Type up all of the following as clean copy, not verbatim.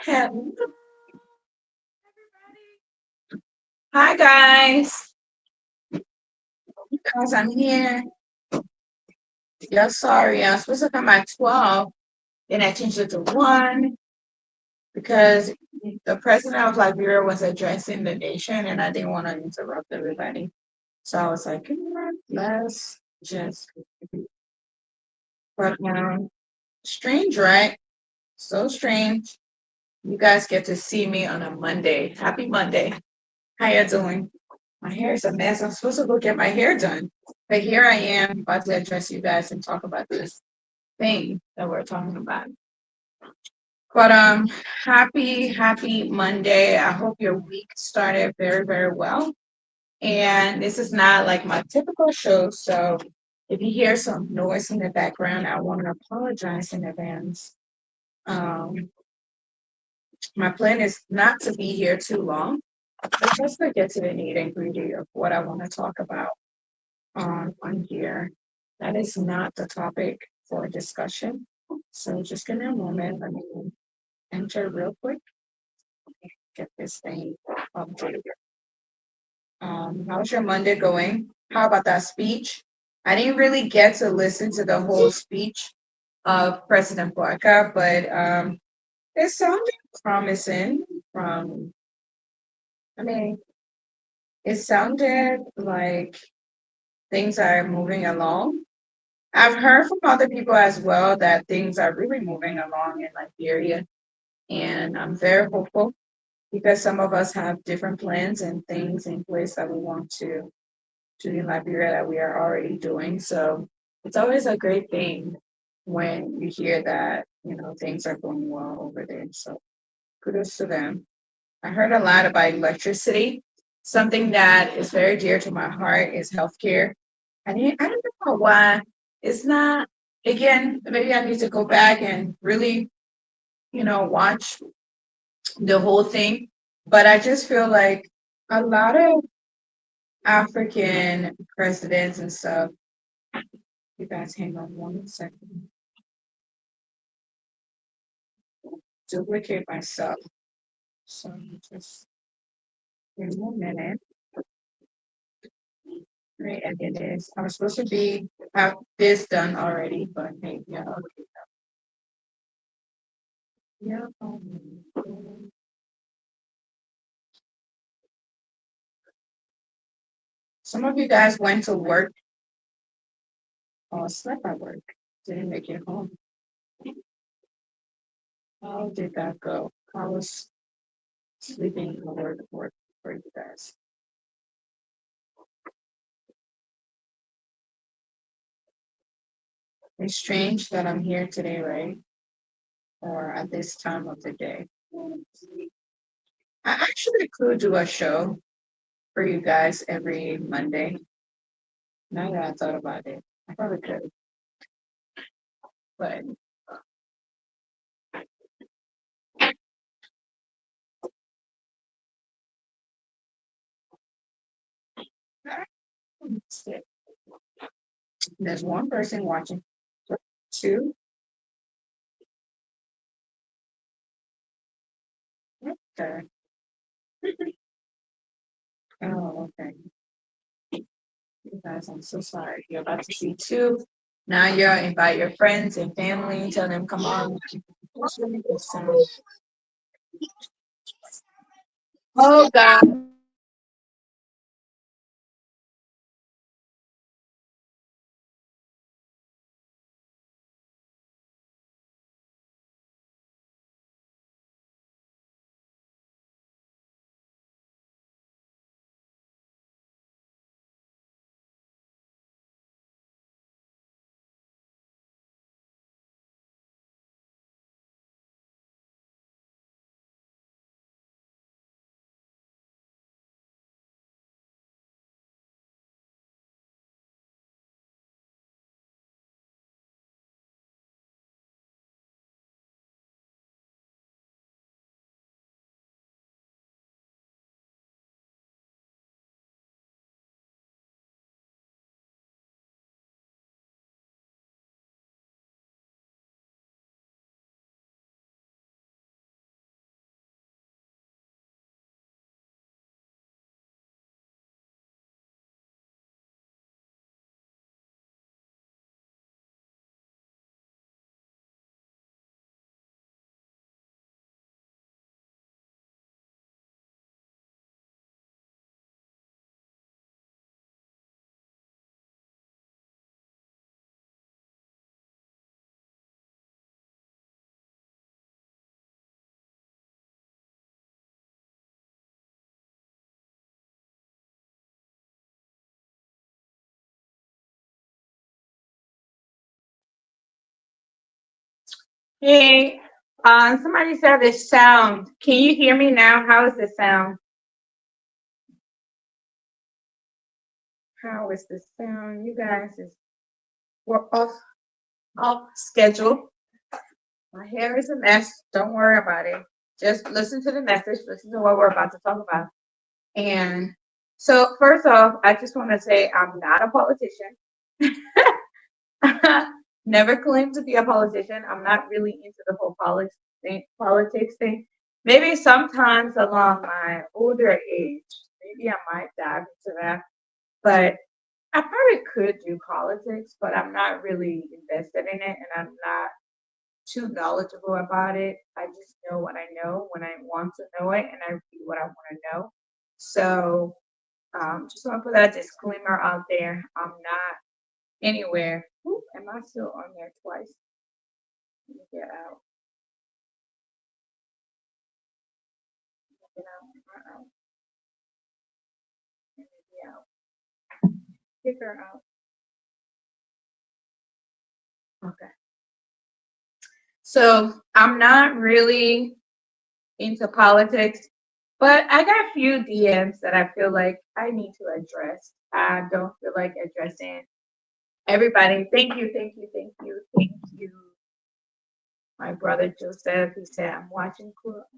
Hello, hi guys. Guys, I'm here. Yeah, sorry, I was supposed to come at 12. Then I changed it to 1 because the president of Liberia was addressing the nation and I didn't want to interrupt everybody. So I was like, you know what, let's just but strange, right? So strange. You guys get to see me on a Monday. Happy Monday. How you doing? My hair is a mess. I'm supposed to go get my hair done. But here I am about to address you guys and talk about this thing that we're talking about. But happy Monday. I hope your week started very, very well. And this is not like my typical show. So if you hear some noise in the background, I want to apologize in advance. Um, my plan is not to be here too long, but just to get to the nitty and gritty of what I want to talk about on here. That is not the topic for discussion. So just give me a moment. Let me enter real quick. Get this thing updated. How's your Monday going? How about that speech? I didn't really get to listen to the whole speech of President Boaca, but it sounded promising. From, I mean, it sounded like things are moving along. I've heard from other people as well that things are really moving along in Liberia, and I'm very hopeful because some of us have different plans and things in place that we want to do in Liberia that we are already doing. So it's always a great thing when you hear that, things are going well over there. So kudos to them. I heard a lot about electricity. Something that is very dear to my heart is healthcare. I don't know why it's not, again, maybe I need to go back and really, watch the whole thing. But I just feel like a lot of African presidents and stuff. You guys hang on 1 second. Duplicate myself. So just give me a minute. Right, and it is. I was supposed to have this done already, but hey, yeah, okay. Yeah. Some of you guys went to work or slept at work. Didn't make it home. How did that go? I was sleeping at work for you guys. It's strange that I'm here today, right? Or at this time of the day. I actually could do a show for you guys every Monday. Now that I thought about it, I probably could, but there's one person watching. Two. Okay. Oh, okay. You guys, I'm so sorry. You're about to see two. Now you're invite your friends and family, tell them come on. Oh God. Hey, somebody said the sound. Can you hear me now? How is the sound? How is the sound? You guys we're off schedule. My hair is a mess. Don't worry about it. Just listen to the message. Listen to what we're about to talk about. And so, first off, I just want to say I'm not a politician. Never claimed to be a politician. I'm not really into the whole politics thing. Maybe sometimes along my older age, maybe I might dive into that. But I probably could do politics, but I'm not really invested in it, and I'm not too knowledgeable about it. I just know what I know when I want to know it, and I read what I want to know. So, just want to put that disclaimer out there. I'm not anywhere. Oop, am I still on there twice? Let me get out. Get out. Get out. Let me get out. Kick her out. Okay. So I'm not really into politics, but I got a few DMs that I feel like I need to address. I don't feel like addressing everybody. Thank you, thank you, thank you, thank you. My brother Joseph, he said, I'm watching,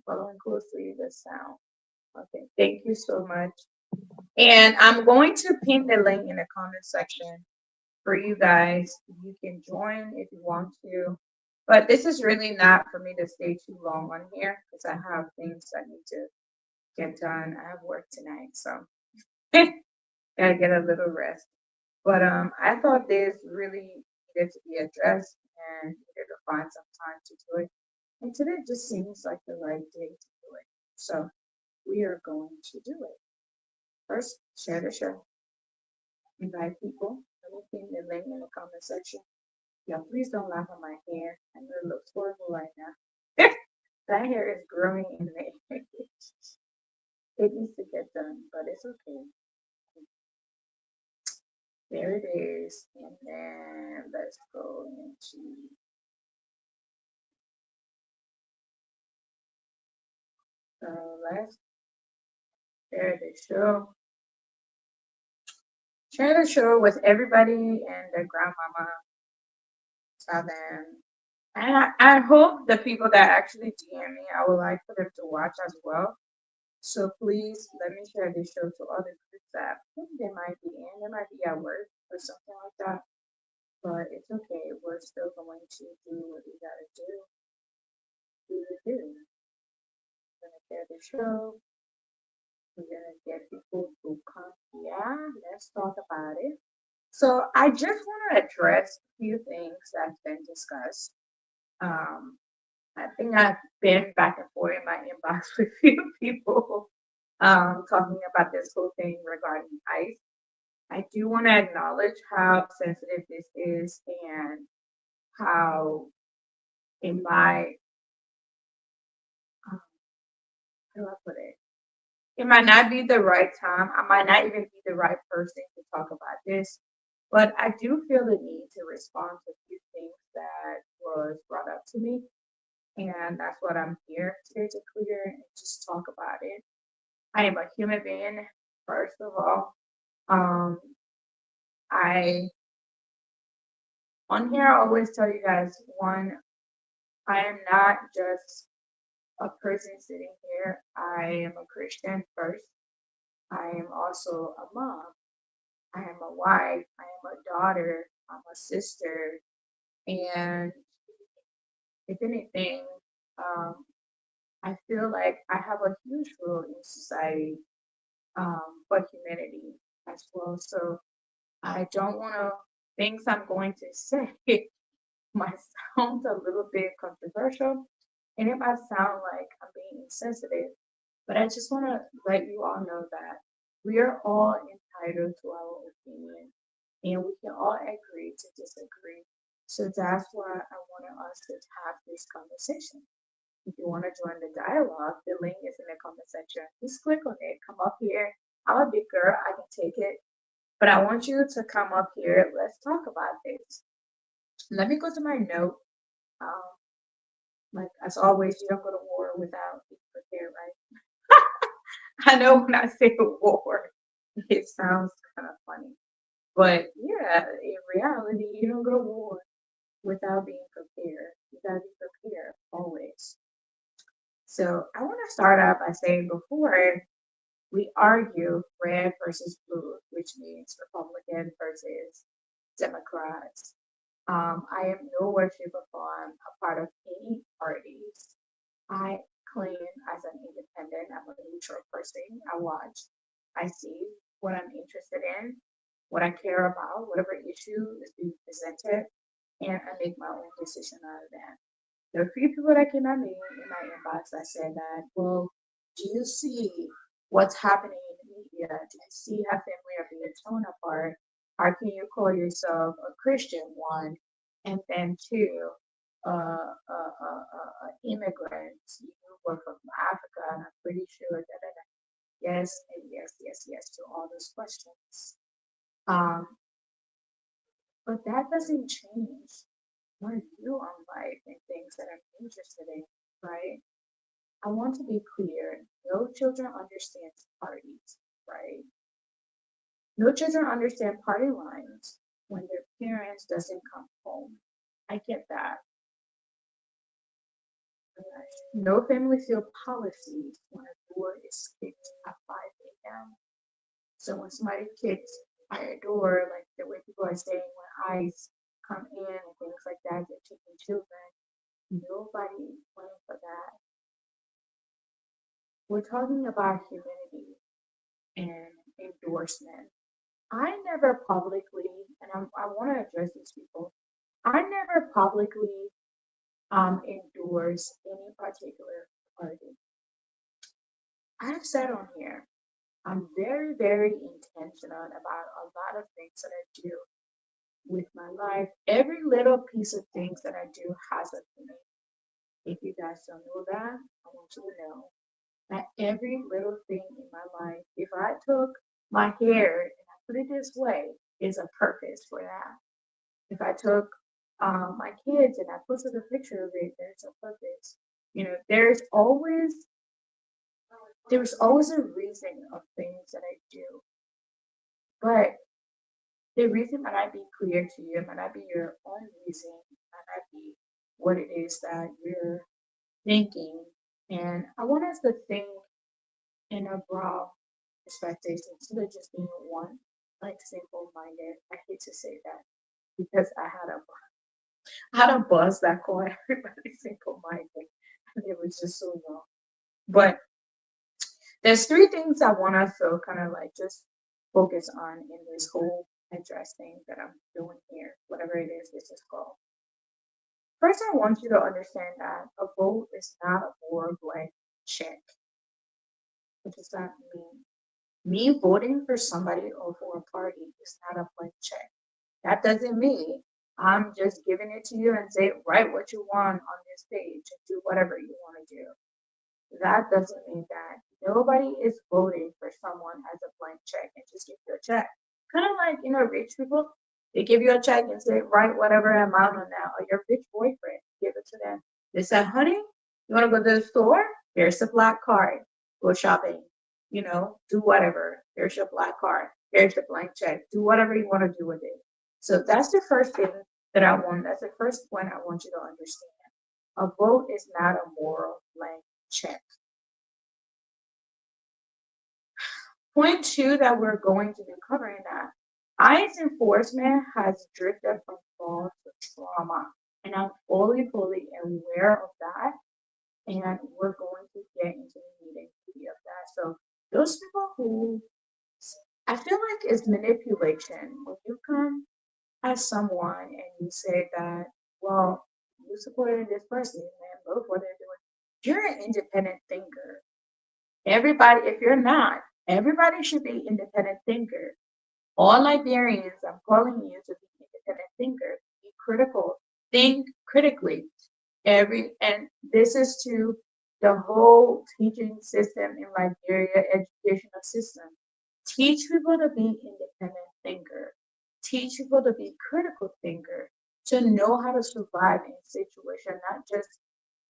following closely the sound. Okay, thank you so much. And I'm going to pin the link in the comment section for you guys. You can join if you want to. But this is really not for me to stay too long on here because I have things I need to get done. I have work tonight, so gotta get a little rest. But I thought this really needed to be addressed and needed to find some time to do it. And today just seems like the right day to do it. So we are going to do it. First, share the show. Invite people. Let me pin the link in the comment section. Yeah, please don't laugh at my hair. I know it looks horrible right now. That hair is growing in the It needs to get done, but it's okay. There it is. And then let's go into let's share the show. Share the show with everybody and their grandmama. Tell them. And I hope the people that actually DM me, I would like for them to watch as well. So please let me share this show to other groups that I think they might be in. They might be at work or something like that. But it's okay. We're still going to do what we gotta do. We're gonna share the show. We're gonna get people to come. Yeah, let's talk about it. So I just want to address a few things that's been discussed. Um, I think I've been back and forth in my inbox with a few people talking about this whole thing regarding ICE. I do want to acknowledge how sensitive this is and how in my how do I put it? It might not be the right time. I might not even be the right person to talk about this, but I do feel the need to respond to a few things that was brought up to me, and that's what I'm here today to clear and just talk about it. I am a human being, first of all. Um, I on here I always tell you guys one, I am not just a person sitting here. I am a Christian first. I am also a mom. I am a wife. I am a daughter. I'm a sister. And if anything, um, I feel like I have a huge role in society, but humanity as well. So I don't want to, things I'm going to say might sound a little bit controversial and it might sound like I'm being insensitive, but I just want to let you all know that we are all entitled to our opinion and we can all agree to disagree. So that's why I wanted us to have this conversation. If you want to join the dialogue, the link is in the comment section. Just click on it, come up here. I'm a big girl, I can take it. But I want you to come up here. Let's talk about this. Let me go to my note. Um, Like as always, you don't go to war without being prepared, right? I know when I say war, it sounds kind of funny, but yeah, in reality, you don't go to war without being prepared. You gotta be prepared always. So I want to start out by saying before we argue red versus blue, which means Republican versus Democrats. I am nowhere, shape, or form a part of any parties. I claim as an independent, I'm a neutral person. I watch, I see what I'm interested in, what I care about, whatever issue is being presented, and I make my own decision out of that. There are a few people that came at me in my inbox that said that, well, do you see what's happening in the media? Do you see how family are being torn apart? How can you call yourself a Christian, one, and then two, immigrant? You were from Africa, and I'm pretty sure that yes, and yes, yes, yes to all those questions. Um, but that doesn't change my view on life and things that I'm interested in, right? I want to be clear. No children understand parties, right? No children understand party lines when their parents doesn't come home. I get that. No family feel policies when a door is kicked at 5 a.m. So when somebody kicks at a door, like the way people are saying when ICE come in and things like that, they're taking children. Nobody went for that. We're talking about humanity and endorsement. I never publicly, and I want to address these people. I never publicly endorse any particular party. I've said on here, I'm very, very intentional about a lot of things that I do with my life. Every little piece of things that I do has a meaning. If you guys don't know that, I want you to know that every little thing in my life, if I took my hair and I put it this way, is a purpose for that. If I took my kids and I posted a picture of it, there's a purpose. You know, there's always a reason of things that I do. But the reason might not be clear to you, it might not be your own reason, it might not be what it is that you're thinking. And I want us to think in a broad perspective instead of just being one, like simple minded. I hate to say that because I had a buzz that called everybody simple minded. And it was just so wrong. But there's three things I want us to kind of like just focus on in this whole address thing that I'm doing here, whatever it is this is called. First, I want you to understand that a vote is not a war blank check. What does that mean? Me voting for somebody or for a party is not a blank check. That doesn't mean I'm just giving it to you and say, write what you want on this page and do whatever you want to do. That doesn't mean that nobody is voting for someone as a blank check and just give you a check. Kind of like, rich people, they give you a check and say, write whatever amount on that. Or your rich boyfriend, give it to them. They say, honey, you want to go to the store? Here's the black card. Go shopping. Do whatever. Here's your black card. Here's the blank check. Do whatever you want to do with it. So that's the first thing that's the first point I want you to understand. A vote is not a moral blank check. Point two that we're going to be covering that ICE enforcement has drifted from fraud to trauma. And I'm fully aware of that. And we're going to get into the nitty-gritty of that. So those people who I feel like is manipulation. When you come as someone and you say that, well, you supported this person and look what they're doing. You're an independent thinker. Everybody, if you're not, everybody should be independent thinker. All Liberians, I'm calling you to be independent thinkers. Be critical. Think critically. And this is to the whole teaching system in Liberia, educational system. Teach people to be independent thinker. Teach people to be critical thinker. To know how to survive in a situation, not just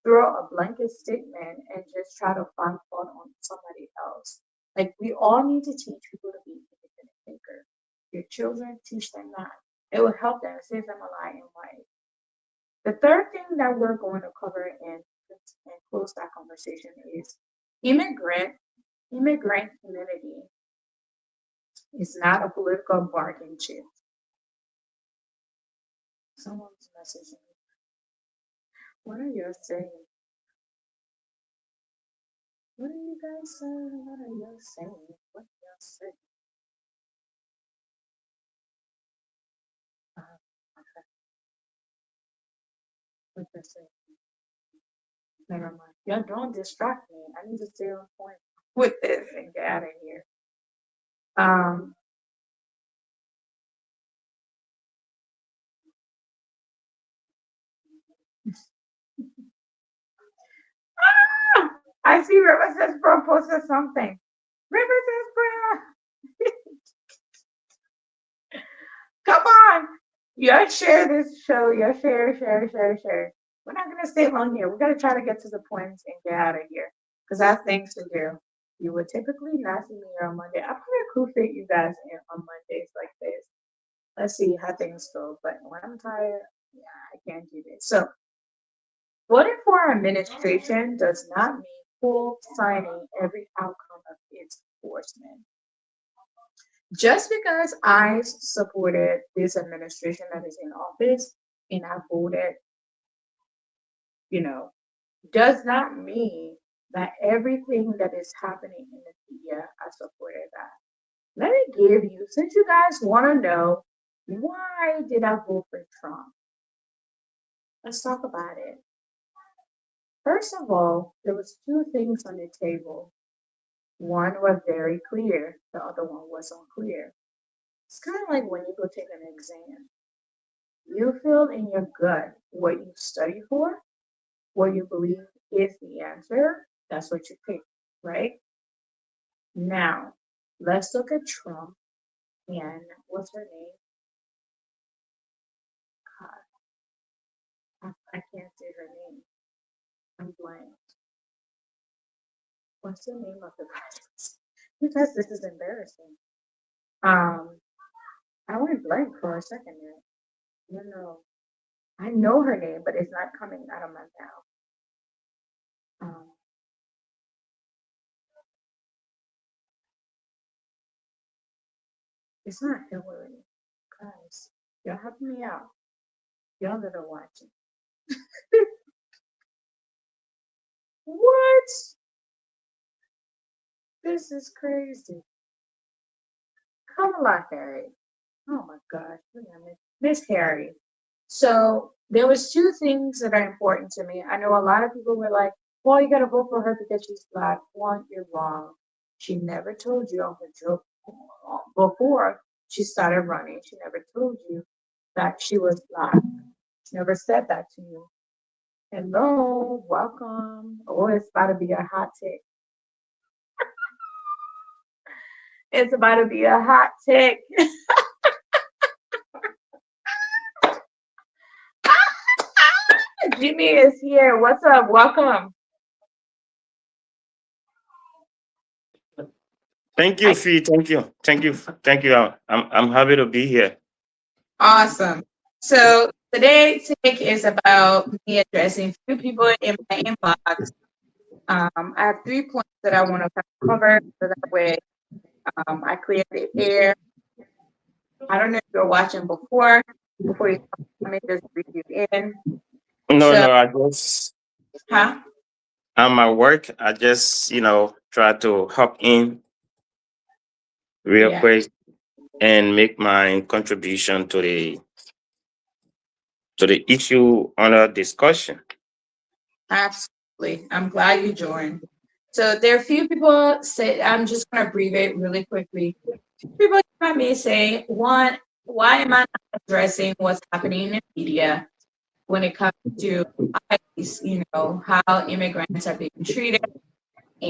throw a blanket statement and just try to find fault on somebody else. Like we all need to teach people to be independent thinkers. Your children, teach them that. It will help them, save them a lot in life. The third thing that we're going to cover and close that conversation is immigrant immigrant community is not a political bargaining chip. Someone's messaging me. What are you saying? What are you guys saying? What are you saying? What are you saying? Uh, okay. What you saying? Never mind. Y'all don't distract me. I need to stay on point with this and get out of here. Um, I see River says bro posted something. River says bro. Come on. Y'all share this show. Y'all share. We're not gonna stay long here. We gotta try to get to the points and get out of here. Because I have things to do. You would typically not see me here on Monday. I probably could fit you guys in on Mondays like this. Let's see how things go. But when I'm tired, yeah, I can't do this. So voting for administration does not mean full signing every outcome of its enforcement. Just because I supported this administration that is in office and I voted, you know, does not mean that everything that is happening in the media, I supported that. Let me give you, since you guys want to know, why did I vote for Trump? Let's talk about it. First of all, there was two things on the table. One was very clear, the other one was unclear. It's kind of like when you go take an exam. You feel in your gut what you study for, what you believe is the answer. That's what you pick, right? Now, let's look at Trump and what's her name? God, I can't say her name. I'm blank. What's the name of the president? Because this is embarrassing. Um, I went blank for a second there. No, no. I know her name, but it's not coming out of my mouth. Um, it's not Hillary. Guys, y'all help me out. Y'all that are watching. What? This is crazy. Kamala Harris. Oh my gosh. Miss Harry. So there was two things that are important to me. I know a lot of people were like, well, you gotta vote for her because she's black. One, you're wrong. She never told you on her joke before she started running. She never told you that she was black. She never said that to you. Hello, welcome. Oh, it's about to be a hot take. It's about to be a hot take. Jimmy is here. What's up? Welcome. Thank you, Fee. Thank you. I'm happy to be here. Awesome. So today's take is about me addressing few people in my inbox. I have 3 points that I want to cover so that way I clear the air. I don't know if you're watching before you come in, just bring you in. No, So, no, I just huh? I'm at work. I just try to hop in real Yeah, quick and make my contribution to the issue under discussion. absolutely. I'm glad you joined. So there are a few people say I'm just going to abbreviate really quickly. People might may say, one, why am I not addressing what's happening in the media when it comes to ICE, how immigrants are being treated?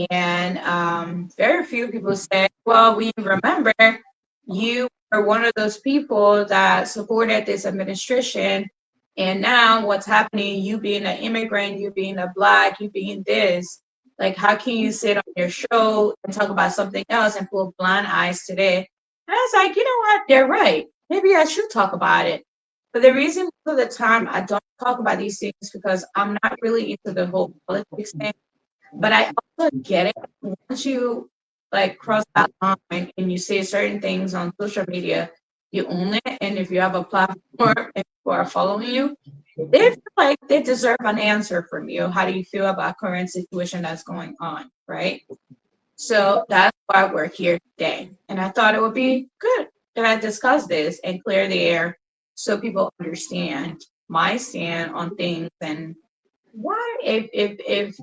And very few people say, well, we remember you were one of those people that supported this administration And now what's happening, you being an immigrant, you being a black, you being this, like how can you sit on your show and talk about something else and pull blind eyes today? And I was like, you know what? They're right. Maybe I should talk about it. But the reason for the time I don't talk about these things is because I'm not really into the whole politics thing. But I also get it. Once you like cross that line and you say certain things on social media, you own it. And if you have a platform and people are following you, they feel like they deserve an answer from you. How do you feel about current situation that's going on, right? So that's why we're here today. And I thought it would be good that I discuss this and clear the air so people understand my stand on things and why if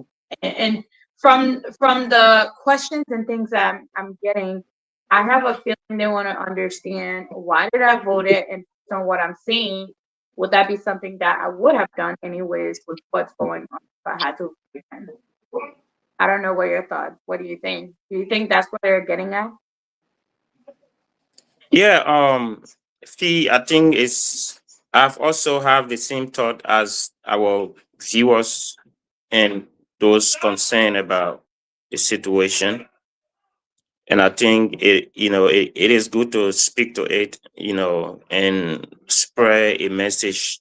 and from the questions and things that I'm getting, I have a feeling they want to understand why did I vote it, and based on what I'm seeing, would that be something that I would have done anyways with what's going on if I had to vote again? I don't know what your thoughts. What do you think? Do you think that's what they're getting at? Yeah, Fee, I think it's I've also have the same thought as our viewers and those concerned about the situation. And I think it is good to speak to it, and spread a message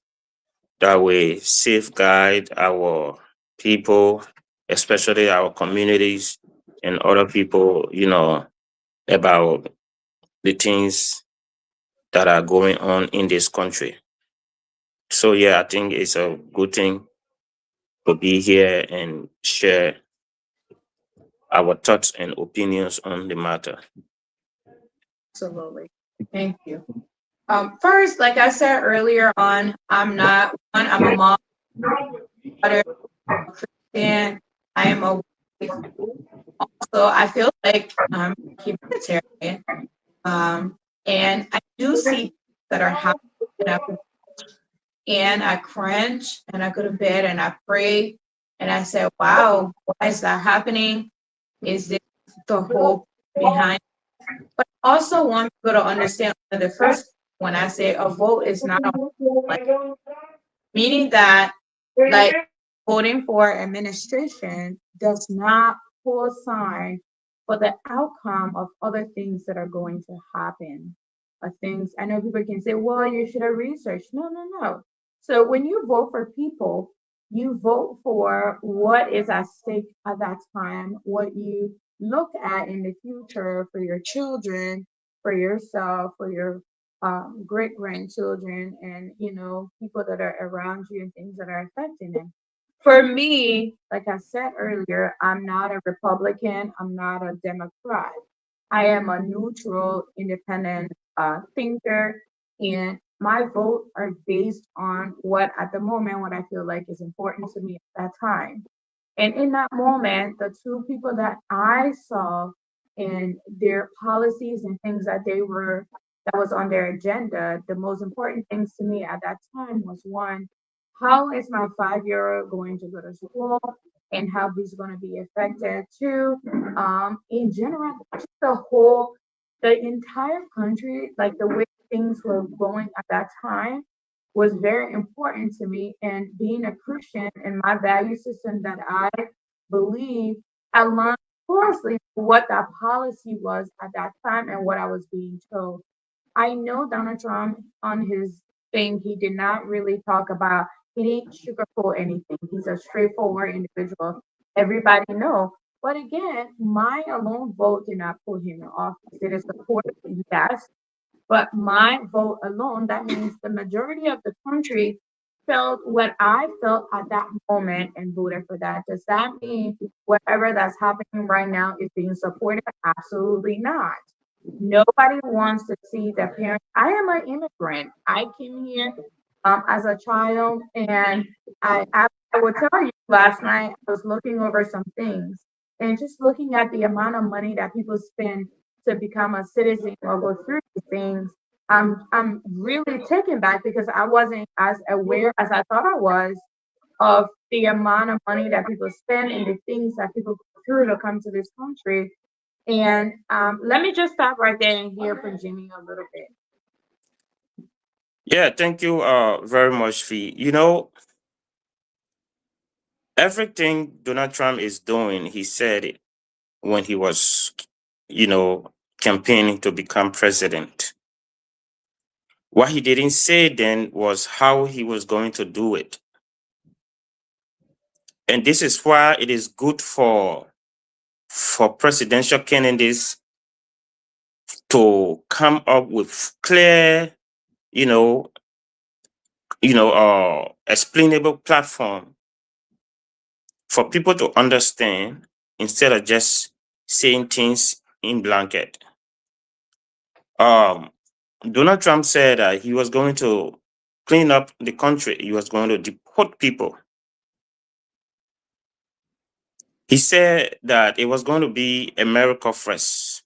that way safeguard our people, especially our communities and other people, about the things that are going on in this country. So yeah, I think it's a good thing to be here and share our thoughts and opinions on the matter. Absolutely. Thank you. First, like I said earlier on, I'm not one. I'm a mom, daughter, a Christian. I am a wife. So I feel like I'm humanitarian. And I do see things that are happening, and I cringe and I go to bed and I pray and I say, wow, why is that happening? Is this the hope behind? But I also want people to understand that the first, when I say a vote is not a like, meaning that like voting for administration does not co-sign for the outcome of other things that are going to happen. Things I know people can say, well, you should have researched. No, no, no. So when you vote for people, you vote for what is at stake at that time, what you look at in the future for your children, for yourself, for your great grandchildren, and people that are around you and things that are affecting them. For me, like I said earlier, I'm not a Republican, I'm not a Democrat. I am a neutral, independent thinker, and my votes are based on what, at the moment, what I feel like is important to me at that time. And in that moment, the two people that I saw and their policies and things that was on their agenda, the most important things to me at that time was one, how is my 5-year-old going to go to school and how he's going to be affected? Two, in general, just the entire country, like the way things were going at that time was very important to me. And being a Christian and my value system that I believe aligned closely to what that policy was at that time and what I was being told. I know Donald Trump on his thing, he did not really talk about, he didn't sugarcoat anything. He's a straightforward individual. Everybody know. But again, my alone vote did not put him in office. It is supported, yes, but my vote alone, that means the majority of the country felt what I felt at that moment and voted for that. Does that mean whatever that's happening right now is being supported? Absolutely not. Nobody wants to see the parents. I am an immigrant. I came here as a child, and I will tell you, last night I was looking over some things and just looking at the amount of money that people spend to become a citizen or go through these things. I'm really taken back because I wasn't as aware as I thought I was of the amount of money that people spend and the things that people go through to come to this country. And let me just stop right there and hear from Jimmy a little bit. Yeah, thank you very much, Fee. Everything Donald Trump is doing, he said it when he was, you know, campaigning to become president. What he didn't say then was how he was going to do it. And this is why it is good for presidential candidates to come up with clear, you know, explainable platform for people to understand instead of just saying things in blanket. Um, Donald Trump said that he was going to clean up the country. He was going to deport people. He said that it was going to be America first.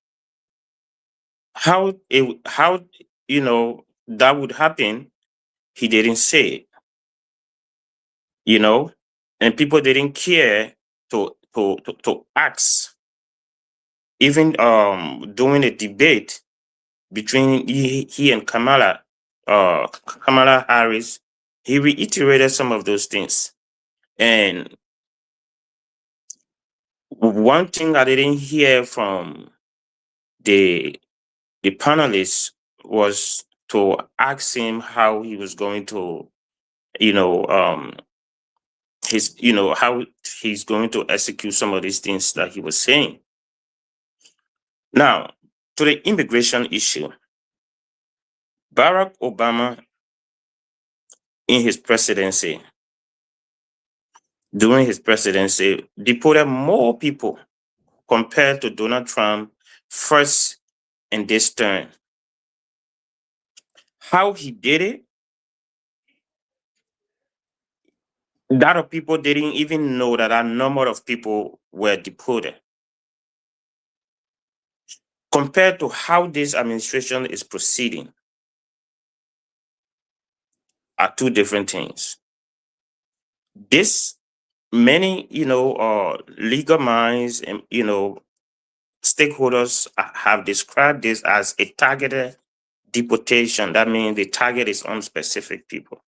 How that would happen, he didn't say it, and people didn't care to ask. Even during a debate between he and Kamala Harris, he reiterated some of those things. And one thing I didn't hear from the panelists was to ask him how he was going to, how he's going to execute some of these things that he was saying. Now, to the immigration issue, Barack Obama, in his presidency, during his presidency, deported more people compared to Donald Trump first in this term. How he did it, that of people didn't even know that a number of people were deported. Compared to how this administration is proceeding, are two different things. This many, legal minds and stakeholders have described this as a targeted deportation. That means the target is on specific people.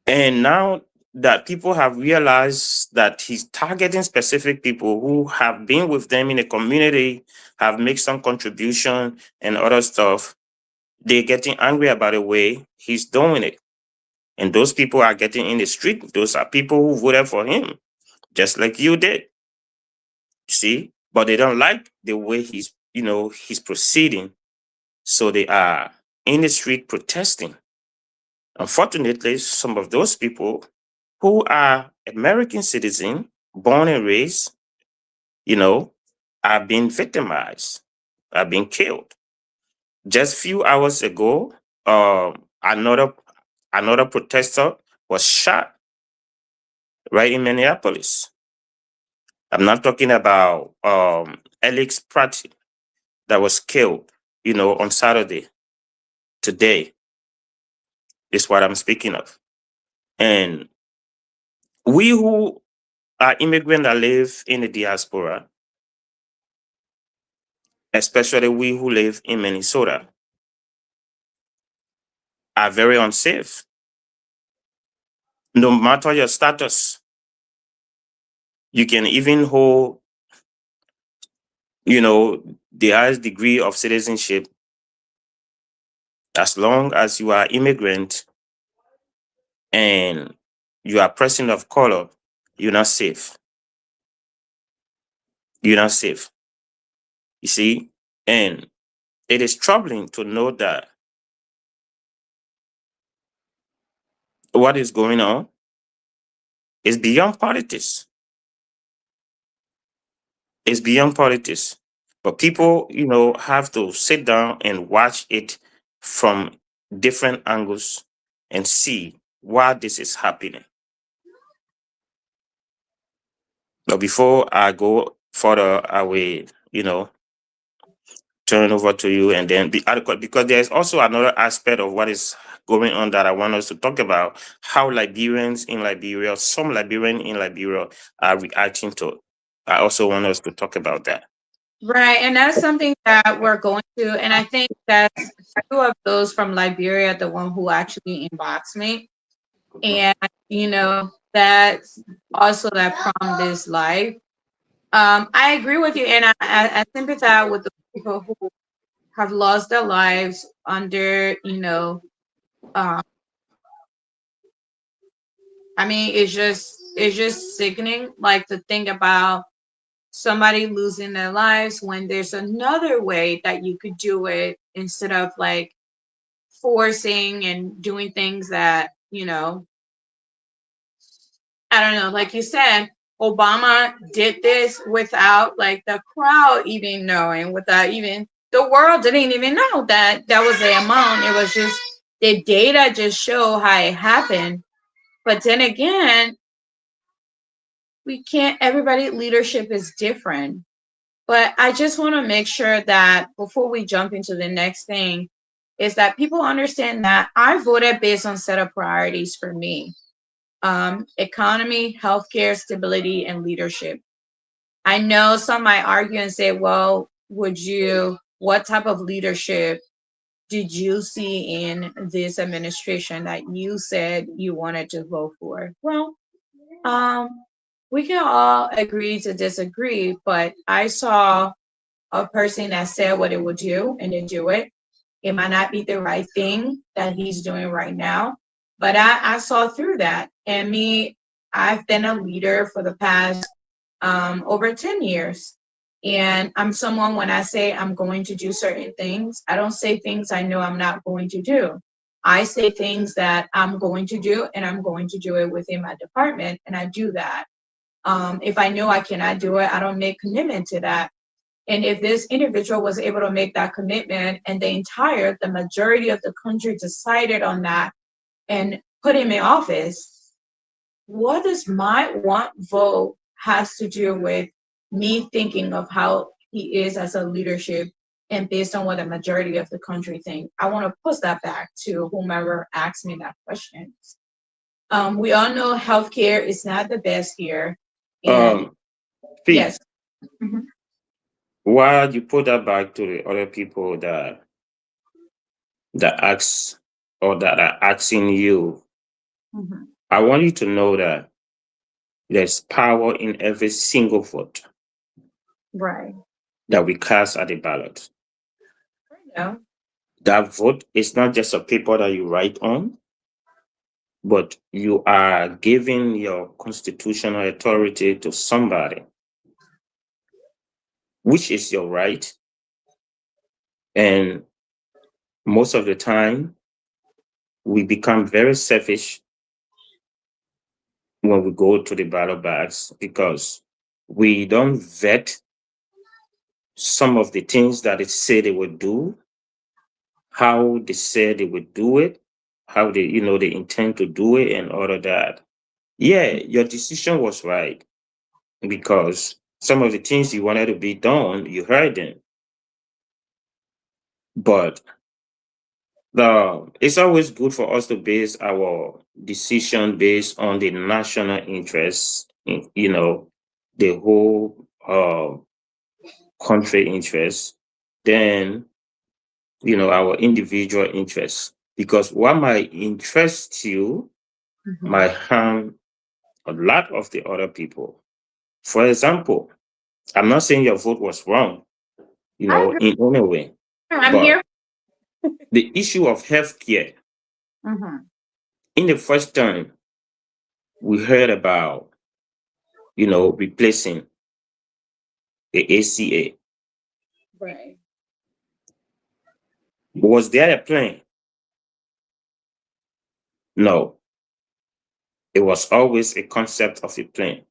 And now that people have realized that he's targeting specific people who have been with them in a community, have made some contribution and other stuff, they're getting angry about the way he's doing it. And those people are getting in the street. Those are people who voted for him, just like you did. See? But they don't like the way he's proceeding. So they are in the street protesting. Unfortunately, some of those people who are American citizens, born and raised, are being victimized, are being killed. Just few hours ago, another protester was shot right in Minneapolis. I'm not talking about Alex Pratt that was killed, on Saturday. Today is what I'm speaking of. And we who are immigrants that live in the diaspora, especially we who live in Minnesota, are very unsafe. No matter your status, you can even hold, the highest degree of citizenship. As long as you are immigrant and you are a person of color, you're not safe. You're not safe. You see? And it is troubling to know that what is going on is beyond politics. It's beyond politics. But people, have to sit down and watch it from different angles and see why this is happening. But before I go further, I will, turn over to you and then be adequate, because there's also another aspect of what is going on that I want us to talk about, how Liberians in Liberia, some Liberians in Liberia are reacting to it. I also want us to talk about that. Right, and that's something that we're going to, and I think that's two of those from Liberia, the one who actually inboxed me, and that's also that problem is life. I agree with you, and I sympathize with the people who have lost their lives under, um, I mean, it's just sickening, like to think about somebody losing their lives when there's another way that you could do it instead of like forcing and doing things that, I don't know, like you said, Obama did this without like the crowd even knowing, without even the world didn't even know that that was the amount. It was just the data just show how it happened. But then again, we can't, everybody leadership is different. But I just want to make sure that before we jump into the next thing, is that people understand that I voted based on set of priorities for me. Economy, healthcare, stability, and leadership. I know some might argue and say, well, what type of leadership did you see in this administration that you said you wanted to vote for? Well, um, we can all agree to disagree, but I saw a person that said what it would do and then do it. It might not be the right thing that he's doing right now, but I saw through that. And me, I've been a leader for the past over 10 years. And I'm someone, when I say I'm going to do certain things, I don't say things I know I'm not going to do. I say things that I'm going to do, and I'm going to do it within my department, and I do that. If I know I cannot do it, I don't make commitment to that. And if this individual was able to make that commitment and the majority of the country decided on that and put him in office, what does my one vote has to do with me thinking of how he is as a leadership and based on what the majority of the country think? I want to push that back to whomever asked me that question. We all know healthcare is not the best here. And Um, Fee, yes. Mhm. while you put that back to the other people that ask or that are asking you, Mhm. I want you to know that there's power in every single vote Right. that we cast at the ballot. Yeah. That vote is not just a paper that you write on, but you are giving your constitutional authority to somebody, which is your right. And most of the time, we become very selfish when we go to the ballot box because we don't vet some of the things that it said they would do, how they said they would do it, how they intend to do it, and all of that. Yeah, your decision was right because some of the things you wanted to be done, you heard them. But it's always good for us to base our decision based on the national interest, the whole country interest, then our individual interests. Because what might interest you Mhm. might harm a lot of the other people. For example, I'm not saying your vote was wrong, I agree. in any way, I'm but here. the issue of healthcare, Mhm. in the first term, we heard about, replacing the ACA. Right. Was there a plan? No, it was always a concept of a plan.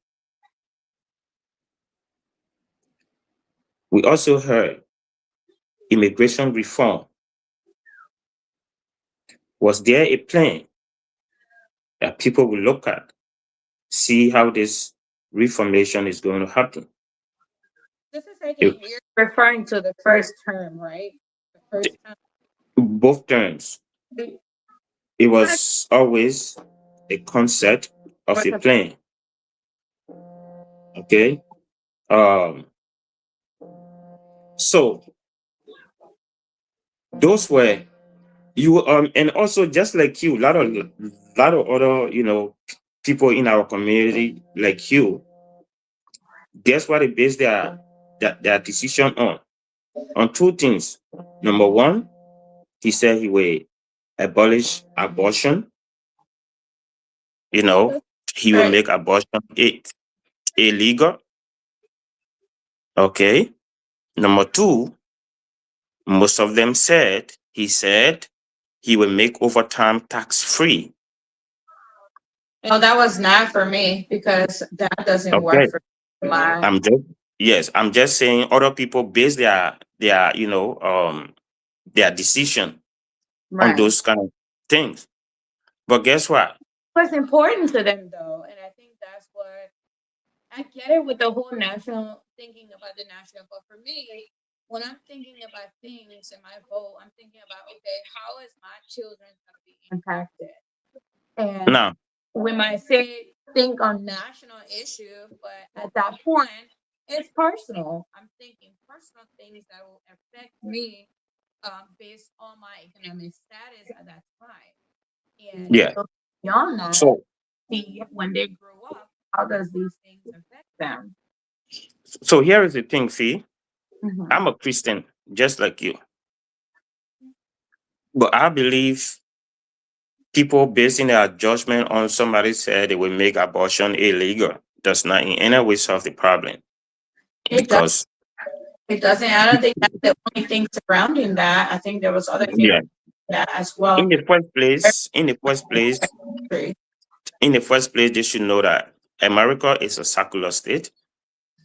We also heard immigration reform. Was there a plan that people will look at, see how this reformation is going to happen? This is again, It- you're referring to the first term, right? The first term. both terms, it was always a concept of Was a a plan. Okay. Um, So those were you and also just like you, lot of other people in our community like you. Guess what they base their decision on two things. Number one, he said he will abolish abortion. You know, he will Right. make abortion illegal. Okay. Number two, most of them said he will make overtime tax free. No, that was not for me because that doesn't work Okay. for my I'm just saying other people base their decision on right. those kind of things. But guess what? What's important to them though, and I think that's what I get it with the whole national thinking about the national. But for me, when I'm thinking about things in my vote, I'm thinking about okay, how is my children going to be impacted? And Now, we might say think on national issue, but at that point, it's personal. I'm thinking personal things that will affect me based on my economic status at that time. And yeah. beyond that, So see when they grow up, how does these things affect them? so here is the thing, see. Mhm. I'm a Christian, just like you. But I believe people basing their judgment on somebody said they will make abortion illegal does not in any way solve the problem. It does. Because It doesn't. I don't think that's the only thing surrounding that. I think there was other things yeah, that as in well. the first place, in the first place, in the first place, they should know that America is a secular state.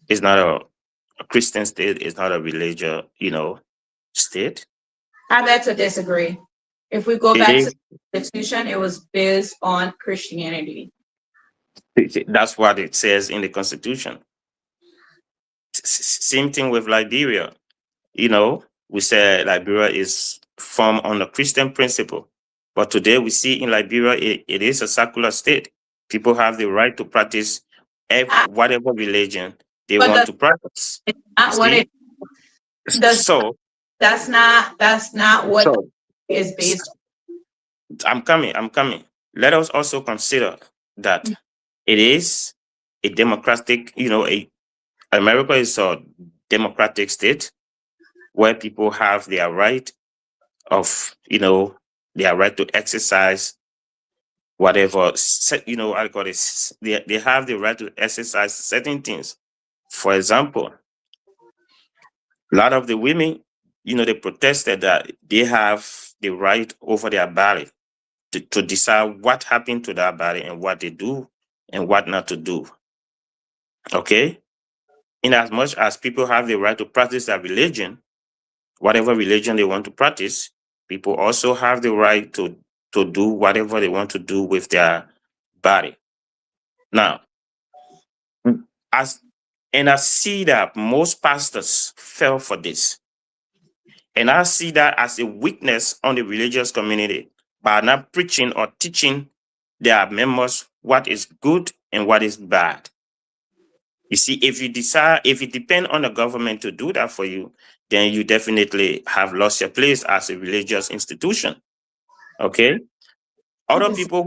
It's not a Christian state. It's not a religious, state. I beg to disagree. If we go It back to is. the Constitution, it was based on Christianity. That's what it says in the Constitution. Same thing with Liberia. We say Liberia is formed on a Christian principle, but today we see in Liberia it is a secular state. People have the right to practice Ah, whatever religion they but want to practice. it's You not what see, it does. so That's not what so is based I'm coming. I'm coming. Let us also consider that on. it is a democratic. America is a democratic state where people have of their right to exercise whatever I call it. They have the right to exercise certain things. For example, a lot of the women, they protested that they have the right over their body to decide what happened to their body and what they do and what not to do. Okay, in as much as people have the right to practice their religion, whatever religion they want to practice, people also have the right to do whatever they want to do with their body. Now, as and I see that most pastors fell for this. And I see that as a weakness on the religious community by not preaching or teaching their members what is good and what is bad. You see, if you depend on the government to do that for you, then you definitely have lost your place as a religious institution. Okay. Other people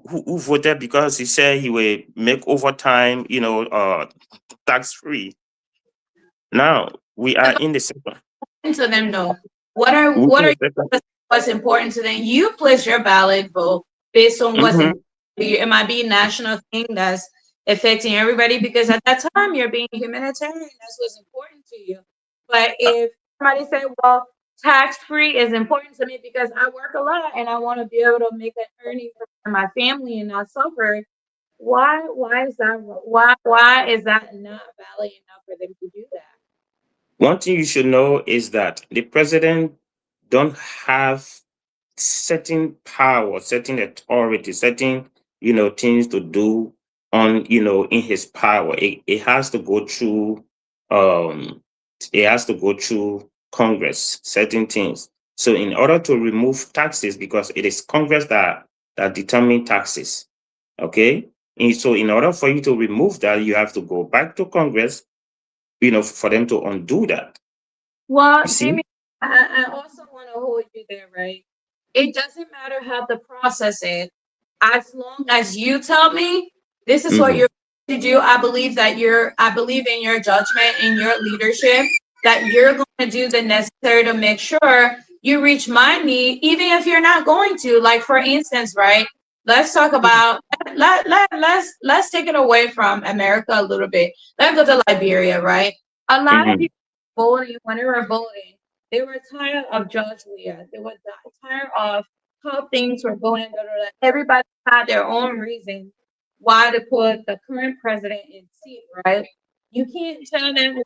who voted because he said he will make overtime, tax free. Now we are in the second. To them though. What are we what in are the second. what's important to them? You place your ballot vote based on what's Mhm. important to you. It might be a national thing that's affecting everybody because at that time you're being humanitarian. That's what's important to you. But if somebody said, well, tax free is important to me because I work a lot and I want to be able to make an earning for my family and not suffer. Why is that why is that not valid enough for them to do that? One thing you should know is that the president don't have certain power, certain authority, certain things to do on in his power. It has to go through um Congress, certain things. So in order to remove taxes, because it is Congress that determine taxes, okay? And so in order for you to remove that, you have to go back to Congress for them to undo that. Well, You see? Jimmy, I also want to hold you there, right? It doesn't matter how the process is, as long as you tell me this is what Hmm. you're going to do. I believe in your judgment, in your leadership, that you're going to do the necessary to make sure you reach my need, even if you're not going to. Like for instance, right? Let's talk about let's take it away from America a little bit. Let's go to Liberia, right? A lot of Hmm. people voting when they were voting, they were tired of George Weah. They were tired of how things were going. Everybody had their own reason why to put the current president in seat, right? You can't tell them,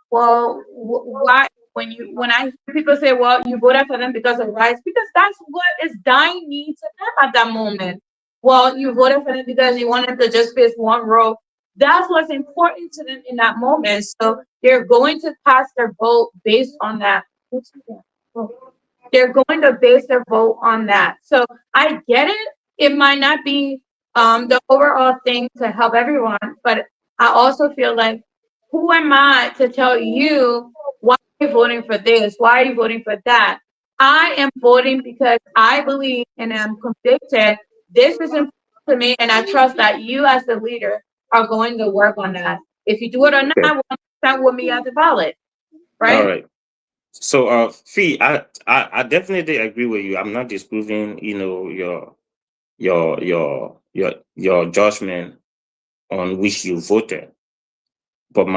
why when I hear people say, well, you voted for them because of rights, because that's what is dying need to them at that moment. Well, you voted for them because you wanted to just face one row. That's what's important to them in that moment. So they're going to cast their vote based on that. They're going to base their vote on that. So I get it. It might not be the overall thing to help everyone, but I also feel like, who am I to tell you why are you voting for this? Why are you voting for that? I am voting because I believe and am convicted this is important to me, and I trust that you, as the leader, are going to work on that. If you do it or not, Okay. well, that with me at the ballot, All right? right. So, Fee, I definitely agree with you. I'm not disproving, your judgment on which you voted. But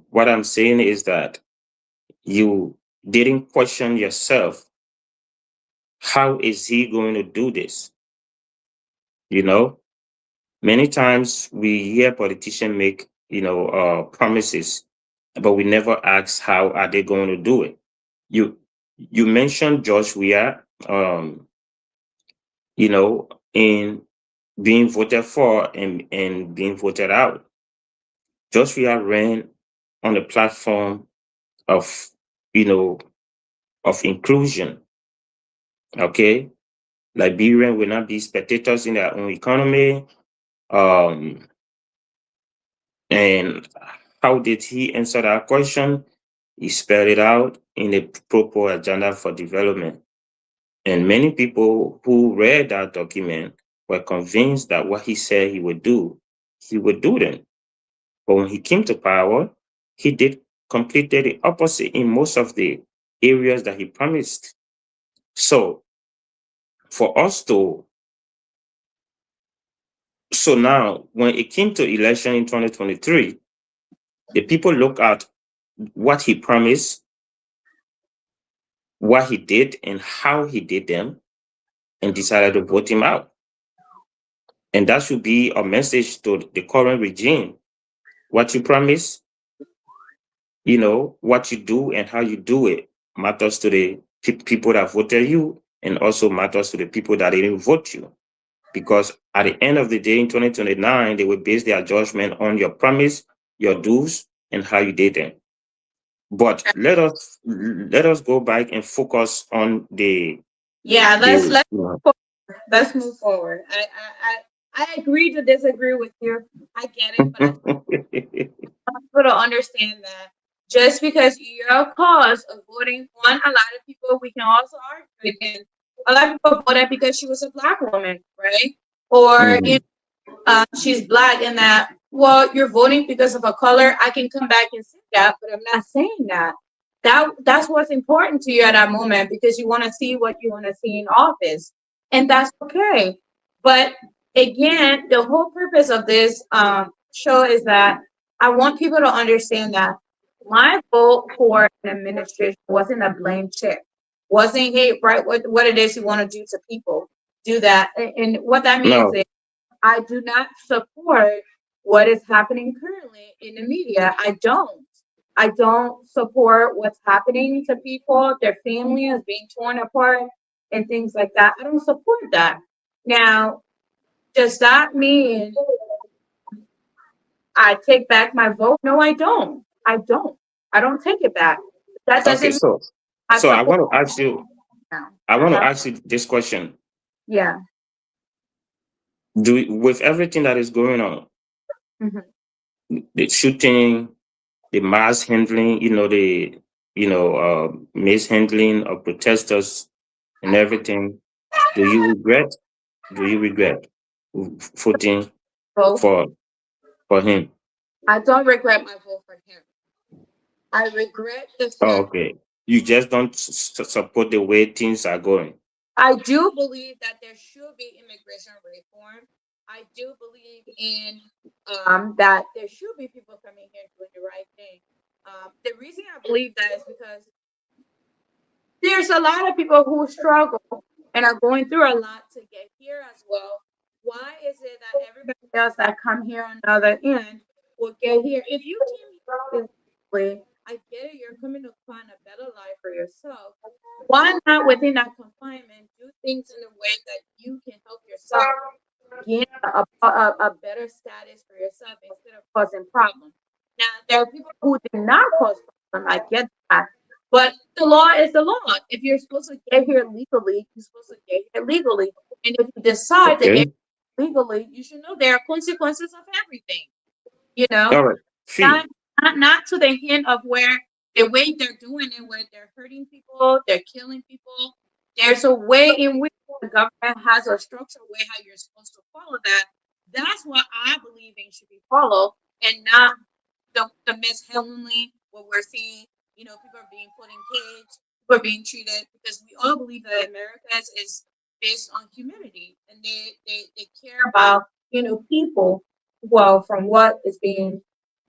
what I'm saying is that you didn't question yourself. How is he going to do this? You know, many times we hear politicians make, promises, but we never ask how are they going to do it. You you mentioned George Weah, in being voted for and being voted out. George Weah ran on the platform of, you know, of inclusion. Okay, Liberians will not be spectators in their own economy. Um, and how did he answer that question? He spelled it out in a proper agenda for development. And many people who read that document were convinced that what he said he would do them. But when he came to power, he did completely the opposite in most of the areas that he promised. So for us to so now when it came to election in 2023, the people look at what he promised, what he did, and how he did them, and decided to vote him out. And that should be a message to the current regime. What you promise, what you do and how you do it matters to the people that voted you, and also matters to the people that didn't vote you. Because at the end of the day, in 2029, they will base their judgment on your promise, your do's, and how you did them. But let us go back and focus on the Yeah, let's the let's let's move forward. I agree to disagree with you. I get it, but I want people to understand that just because your cause of voting one, a lot of people, we can also argue again. A lot of people voted because she was a black woman, right? Or Mhm. she's black, and that, well, you're voting because of a color. I can come back and say that, but I'm not saying that. That's what's important to you at that moment, because you want to see what you want to see in office, and that's okay. But again, the whole purpose of this show is that I want people to understand that my vote for an administration wasn't a blank check. Wasn't, hey, right, what it is you want to do to people, do that. And what that means No, is I do not support what is happening currently in the media. I don't. I don't support what's happening to people, their families being torn apart and things like that. I don't support that. Now, does that mean I take back my vote? No, I don't. I don't. I don't take it back. That okay. doesn't mean So, I so I support want to ask you. now. I want to Uh-huh. ask you this question: Yeah. with everything that is going on, Mhm. the shooting, the mass handling, the mishandling of protesters and everything. Do you regret? Do you regret voting Vote. for for him? I don't regret my vote for him. I regret the Oh, fact okay. You just don't support the way things are going. I do believe that there should be immigration reform. I do believe in that there should be people coming here doing the right thing. The reason I believe that is because there's a lot of people who struggle and are going through a lot to get here as well. Why is it that everybody else that come here on the other end will get here? If you came here illegally, I get it, you're coming to find a better life for yourself. Why not within that confinement do things in a way that you can help yourself gain a better status for yourself instead of causing problems? Now, there are people who did not cause problems. I get that. But the law is the law. If you're supposed to get here legally, you're supposed to get here legally. And if you decide to get Okay. legally, you should know there are consequences of everything. You know, All right. not Fee. not to the hint of where the way they're doing it, where they're hurting people, they're killing people. There's a way in which the government has a structured way how you're supposed to follow that. That's what I believe in should be followed, and not the mishandling what we're seeing. People are being put in cage, people are being treated because we all believe that America is based on humanity, and they care about people. Well, from what is being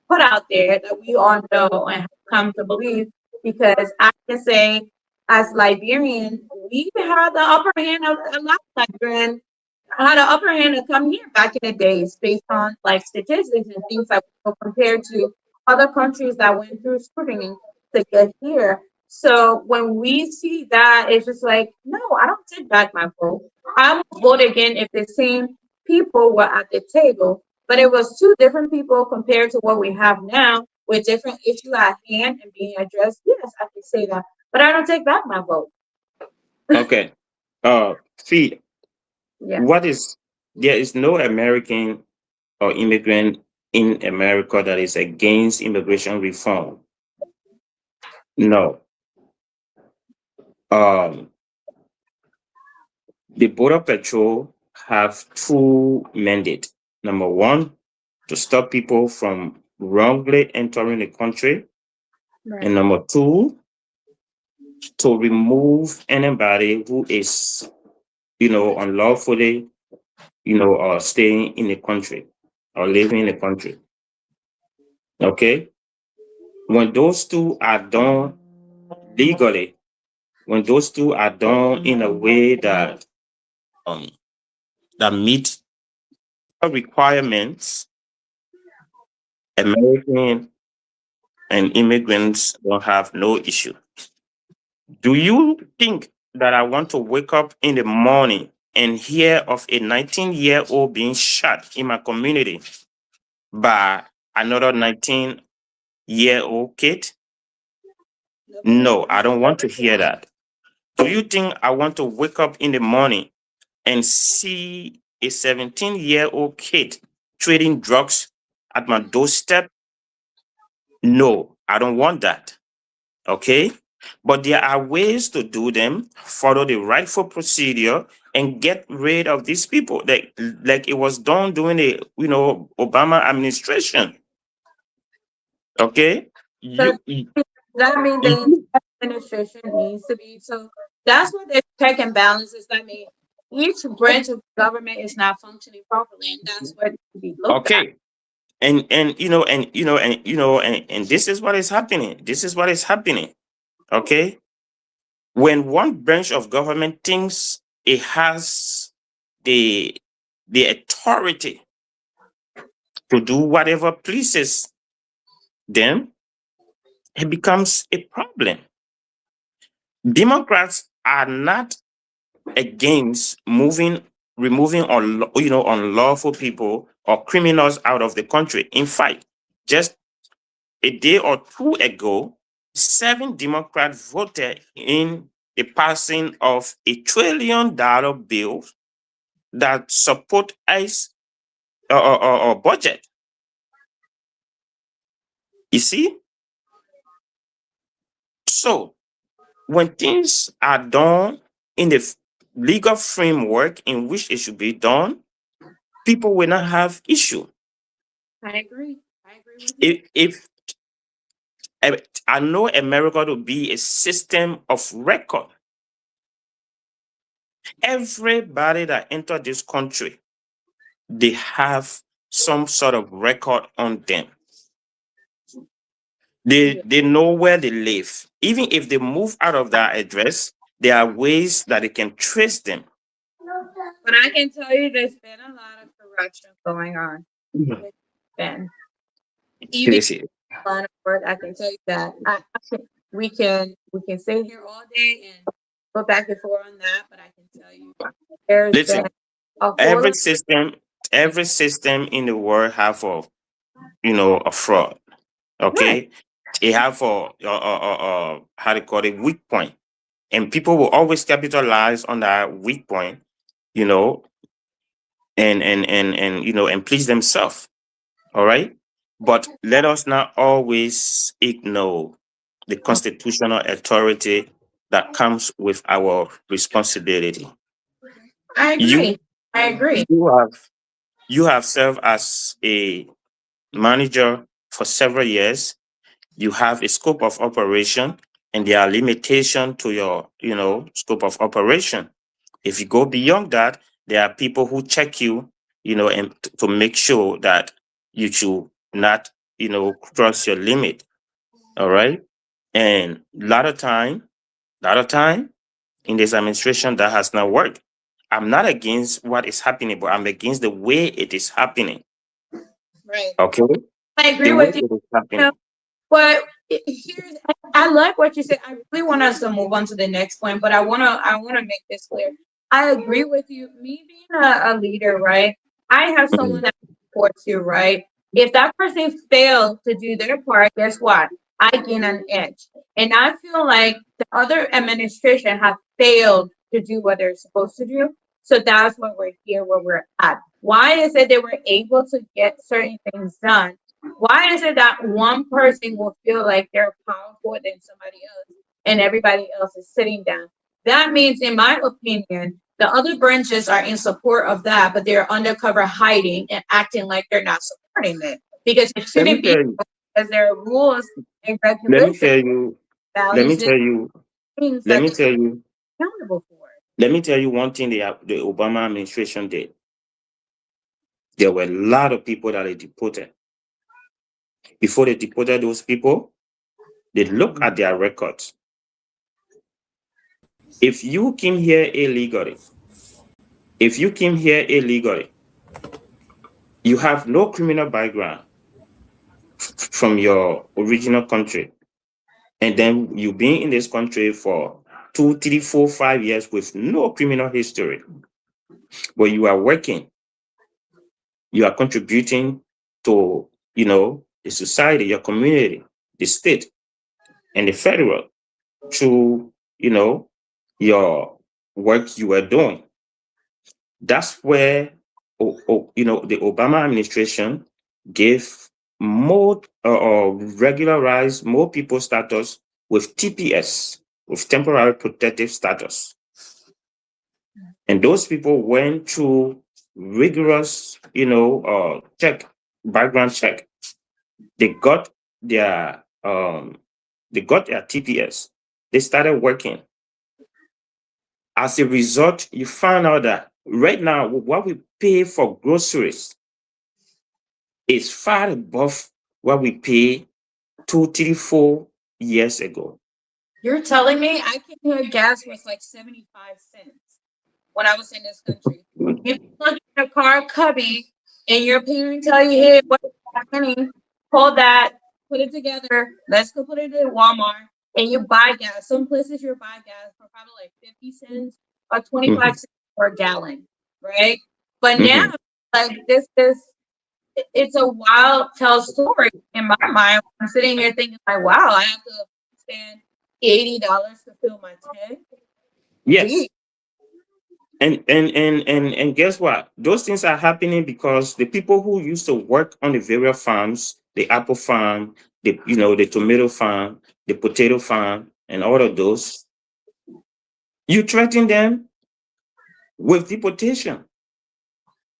put out there that we all know and have come to believe, because I can say, as Liberian, we had the upper hand of a lot of Liberian had an upper hand to come here back in the days based on like statistics and things like compared to other countries that went through scrutiny to get here. So when we see that, it's just like, no, I don't take back my vote. I will vote again if the same people were at the table, but it was two different people compared to what we have now with different issues at hand and being addressed. Yes, I can say that, but I don't take back my vote. Okay. Fee. Yeah. What is There is no American or immigrant in America that is against immigration reform. No. Um, the Border Patrol have two mandates. Number one, to stop people from wrongly entering the country. Right. And number two, to remove anybody who is, unlawfully, staying in the country or living in the country. Okay? When those two are done legally, when those two are done in a way um that meet requirements, American and immigrants don't have no issue. Do you think that I want to wake up in the morning and hear of a 19-year-old being shot in my community by another 19-year-old kid? No, I don't want to hear that. Do you think I want to wake up in the morning and see a 17-year-old kid trading drugs at my doorstep? No, I don't want that. Okay? But there are ways to do them, follow the rightful procedure, and get rid of these people. Like it was done during the Obama administration. Okay? So You, that means the you entire administration needs to be so. That's what the check and balances. I mean, each branch of government is not functioning properly, and that's what needs to be looked at. okay. And this is what is happening. This is what is happening. Okay? When one branch of government thinks it has the authority to do whatever pleases them, it becomes a problem. Democrats are not against removing unlawful people or criminals out of the country. In fact, just a day or two ago, 7 Democrats voted in the passing of $1 trillion bill that support ICE or budget. You see? So when things are done in the legal framework in which it should be done, people will not have issue. I agree. I agree with you. If I know America to be a system of record. Everybody that entered this country, they have some sort of record on them. They know where they live. Even if they move out of that address, there are ways that they can trace them. But I can tell you there's been a lot of corruption going on. There's been. Even Seriously. line of work, I can tell you that. We can sit here all day and go back and forth on that, but I can tell you there's Listen, been a whole every lot. system in the world have a fraud. Okay, it have how to call it, weak point, and people will always capitalize on that weak point, and please themselves. All right, but let us not always ignore the constitutional authority that comes with our responsibility. I agree. I agree. You have served as a manager for several years. You have a scope of operation, and there are limitations to your, scope of operation. If you go beyond that, there are people who check you, and to make sure that you should not, cross your limit. All right. And a lot of time in this administration, that has not worked. I'm not against what is happening, but I'm against the way it is happening. Right. Okay. I agree with you. But here's, I like what you said. I really want us to move on to the next point, but I wanna make this clear. I agree with you. Me being a leader, right? I have someone that supports you, right? If that person fails to do their part, guess what? I gain an edge. And I feel like the other administration have failed to do what they're supposed to do. So that's why we're here where we're at. Why is it they were able to get certain things done? Why is it that one person will feel like they're powerful than somebody else and everybody else is sitting down? That means, in my opinion, the other branches are in support of that, but they're undercover hiding and acting like they're not supporting it because it shouldn't be, because there are rules and regulations. Let me tell you. Things Let that me tell you. they're accountable for. Let me tell you one thing the Obama administration did. There were a lot of people that they deported. Before they deported those people, they look at their records. If you came here illegally, you have no criminal background from your original country, and then you've been in this country for 2, 3, 4, 5 years with no criminal history, but you are working, you are contributing to, the society, your community, the state, and the federal through, your work you are doing. That's where, the Obama administration gave more or regularized more people status with TPS, with temporary protective status. And those people went through rigorous, background check. They got their TPS. They started working. As a result, you find out that right now, what we pay for groceries is far above what we pay 2, 3, 4 years ago. You're telling me I can hear gas was like 75 cents when I was in this country. If you look at a car cubby and your parents tell you, hey, what's happening? Pull that, put it together, let's go put it in Walmart, and you buy gas. Some places you buy gas for probably like 50 cents or 25 cents per gallon, right? But now, like it's a wild tell story in my mind. I'm sitting here thinking like, wow, I have to spend $80 to fill my tank. Yes. Gee. And guess what? Those things are happening because the people who used to work on the various farms, the apple farm, the tomato farm, the potato farm, and all of those, you threaten them with deportation.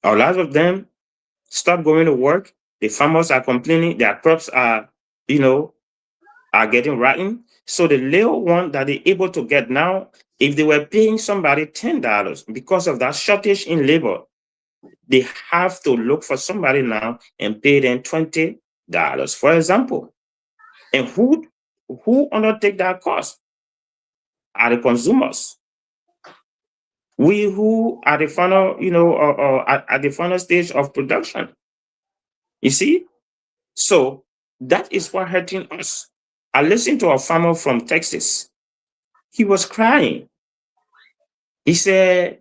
A lot of them stop going to work. The farmers are complaining their crops are, are getting rotten. So the little one that they're able to get now, if they were paying somebody $10 because of that shortage in labor, they have to look for somebody now and pay them $20, for example. And who undertake that cost? Are the consumers. We who are the final, at the final stage of production. You see? So that is what hurting us. I listened to a farmer from Texas. He was crying. He said,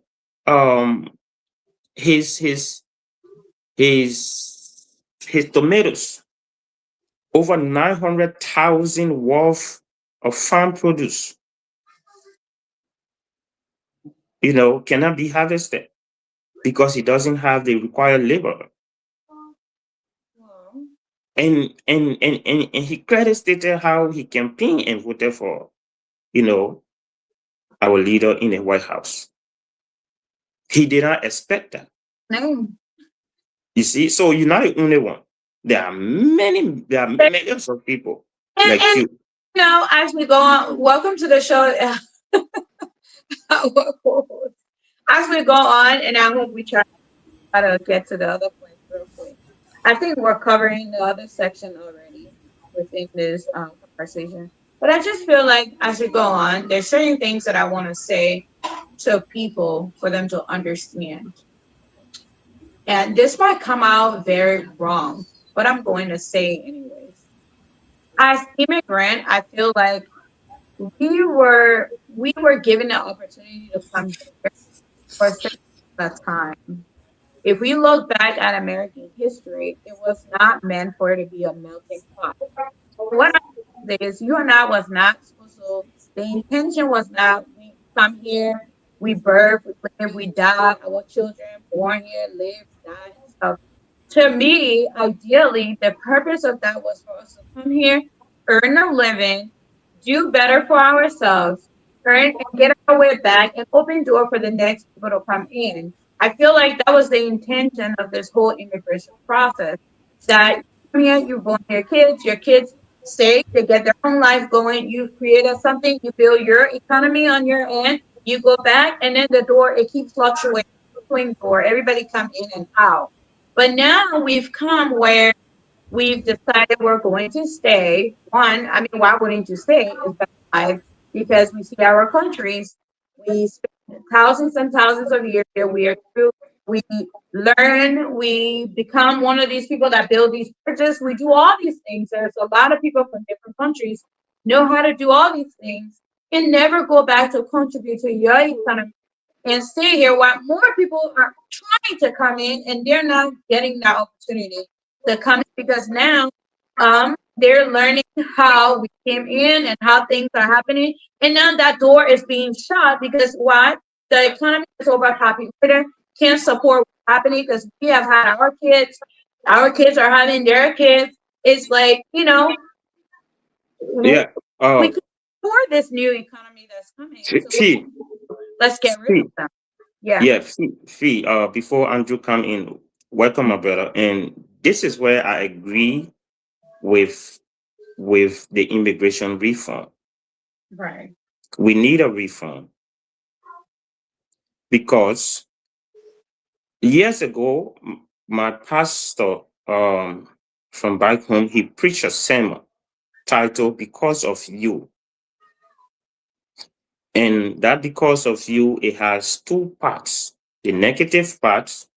his tomatoes, over 900,000 worth of farm produce, cannot be harvested because he doesn't have the required labor. And he clearly stated how he campaigned and voted for, our leader in the White House. He did not expect that. No. You see, so you're not the only one. There are millions of people like you. As we go on, welcome to the show. As we go on, and I hope we try to get to the other points real quick. I think we're covering the other section already within this conversation. But I just feel like as we go on, there's certain things that I want to say to people for them to understand. And this might come out very wrong, but I'm going to say it anyways. As immigrant, I feel like we were given the opportunity to come here for a certain amount of time. If we look back at American history, it was not meant for it to be a melting pot. What I say is, you and I was not supposed to. The intention was not we come here, we birth, we live, we die. Our children born here, live, die, and stuff. To me, ideally, the purpose of that was for us to come here, earn a living, do better for ourselves, earn and get our way back, and open door for the next people to come in. I feel like that was the intention of this whole immigration process. That you come here, you born your kids stay, they get their own life going. You created something, you build your economy on your end, you go back, and then the door it keeps fluctuating, swing door. Everybody come in and out. But now we've come where we've decided we're going to stay. One, I mean, why wouldn't you stay? Is life because we see our countries. We spend thousands and thousands of years here. We are through. We learn. We become one of these people that build these bridges. We do all these things. There's a lot of people from different countries know how to do all these things and never go back to contribute to your economy and stay here while more people are trying to come in and they're not getting that opportunity to come in because now they're learning how we came in and how things are happening. And now that door is being shut because what? The economy is overpopulated, can't support what's happening because we have had our kids are having their kids. It's like, Yeah. we can afford this new economy that's coming. So let's get rid of them. Yeah. Yeah, Fee, before Andrew come in, welcome, my brother. And this is where I agree with the immigration reform. Right. We need a reform because years ago, my pastor from back home, he preached a sermon titled "Because of You." And that because of you, it has two parts, the negative part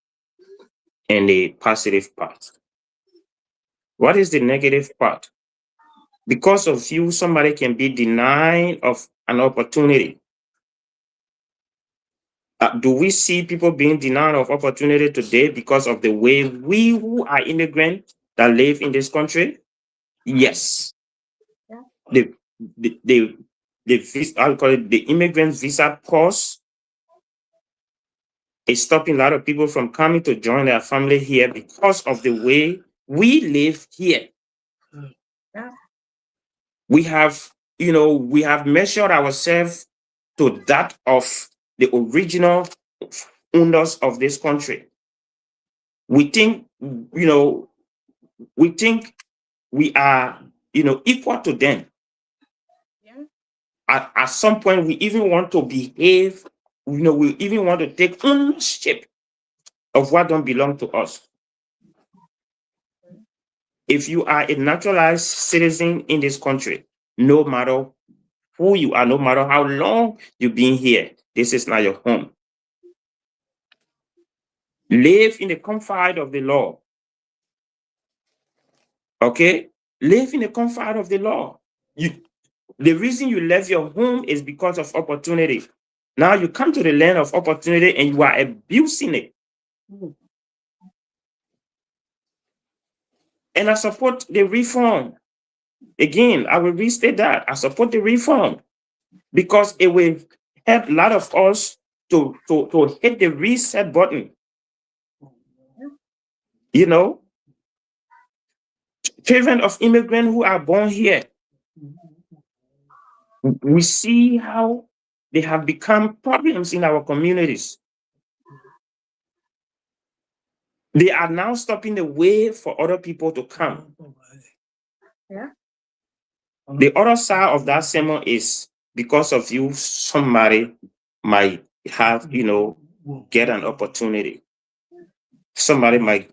and the positive part. What is the negative part? Because of you, somebody can be denied of an opportunity. Do we see people being denied of opportunity today because of the way we who are immigrants that live in this country? Yes. Yeah. I'll call it the immigrant visa pause is stopping a lot of people from coming to join their family here because of the way we live here. Yeah. We have, we have measured ourselves to that of the original owners of this country. We think, we are, equal to them. Yeah. At some point, we even want to behave, we even want to take ownership of what don't belong to us. If you are a naturalized citizen in this country, no matter who you are, no matter how long you've been here, this is not your home. Live in the comfort of the law. Okay? Live in the comfort of the law. The reason you left your home is because of opportunity. Now you come to the land of opportunity and you are abusing it. And I support the reform. Again, I will restate that. I support the reform because it will help a lot of us to hit the reset button. Children of immigrants who are born here, we see how they have become problems in our communities. They are now stopping the way for other people to come. Yeah. The other side of that sermon is because of you, somebody might have, get an opportunity. Somebody might,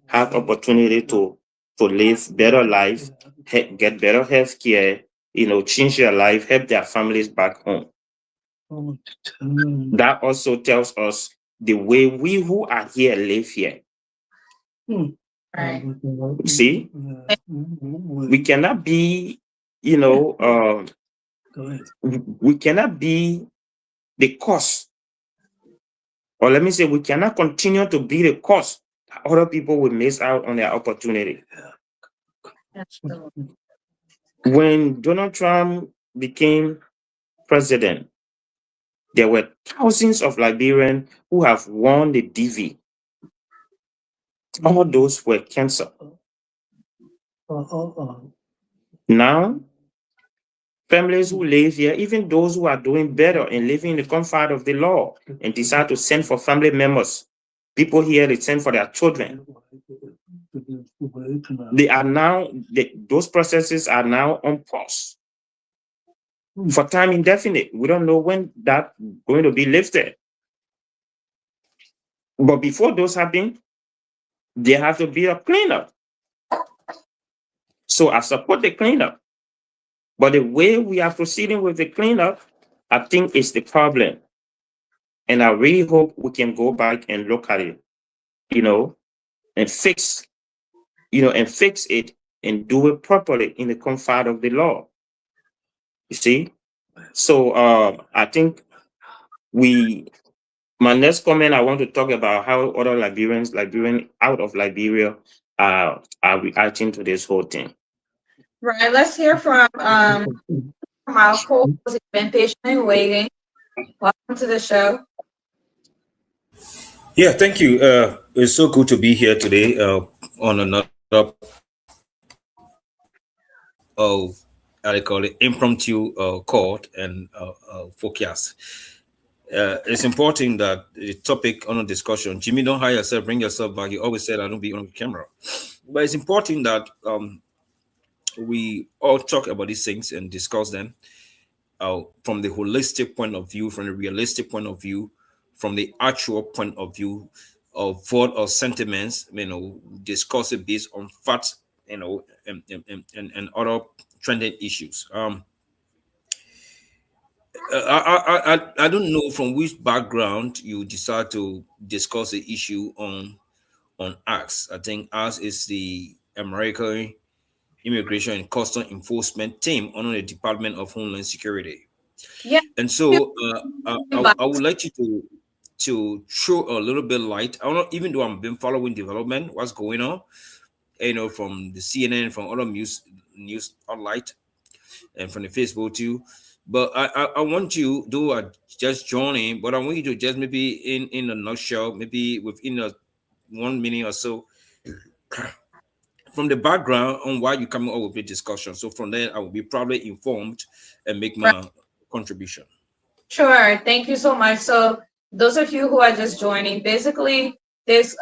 have opportunity to live better life, get better health care, change their life, help their families back home. That also tells us the way we who are here live here. Right. See, we cannot be, we cannot be the cause, or let me say, we cannot continue to be the cause that other people will miss out on their opportunity. Absolutely. When Donald Trump became president, there were thousands of Liberians who have won the DV. All those were canceled. Now, families who live here, even those who are doing better and living in the comfort of the law and decide to send for family members, people here, they send for their children. They are now, those processes are now on pause for time indefinite. We don't know when that's going to be lifted. But before those happen, there has to be a cleanup. So I support the cleanup. But the way we are proceeding with the cleanup, I think is the problem. And I really hope we can go back and look at it, and fix, it and do it properly in the comfort of the law. You see? So I think my next comment, I want to talk about how other Liberian out of Liberia are reacting to this whole thing. Right. Let's hear from our co-host who's been patiently waiting. Welcome to the show. Yeah, thank you. It's so good to be here today on another, how they call it, impromptu call and forecast. It's important that the topic on a discussion, Jimmy, don't hire yourself, bring yourself back. You always said I don't be on camera. But it's important that we all talk about these things and discuss them from the holistic point of view, from the realistic point of view, from the actual point of view of thought or sentiments, discuss it based on facts, and other trending issues. I don't know from which background you decide to discuss the issue on ACTS. I think ACTS is the American Immigration and Custom Enforcement Team under the Department of Homeland Security. Yeah. And so I would like you to throw a little bit light. I don't know, even though I've been following development, what's going on, from the CNN, from other news outlet, and from the Facebook too. But I want you, though I just joining, but I want you to just maybe in a nutshell, maybe within a 1 minute or so, from the background on why you coming up with the discussion. So from there, I will be probably informed and make Right. my contribution. Sure. Thank you so much. So those of you who are just joining, basically this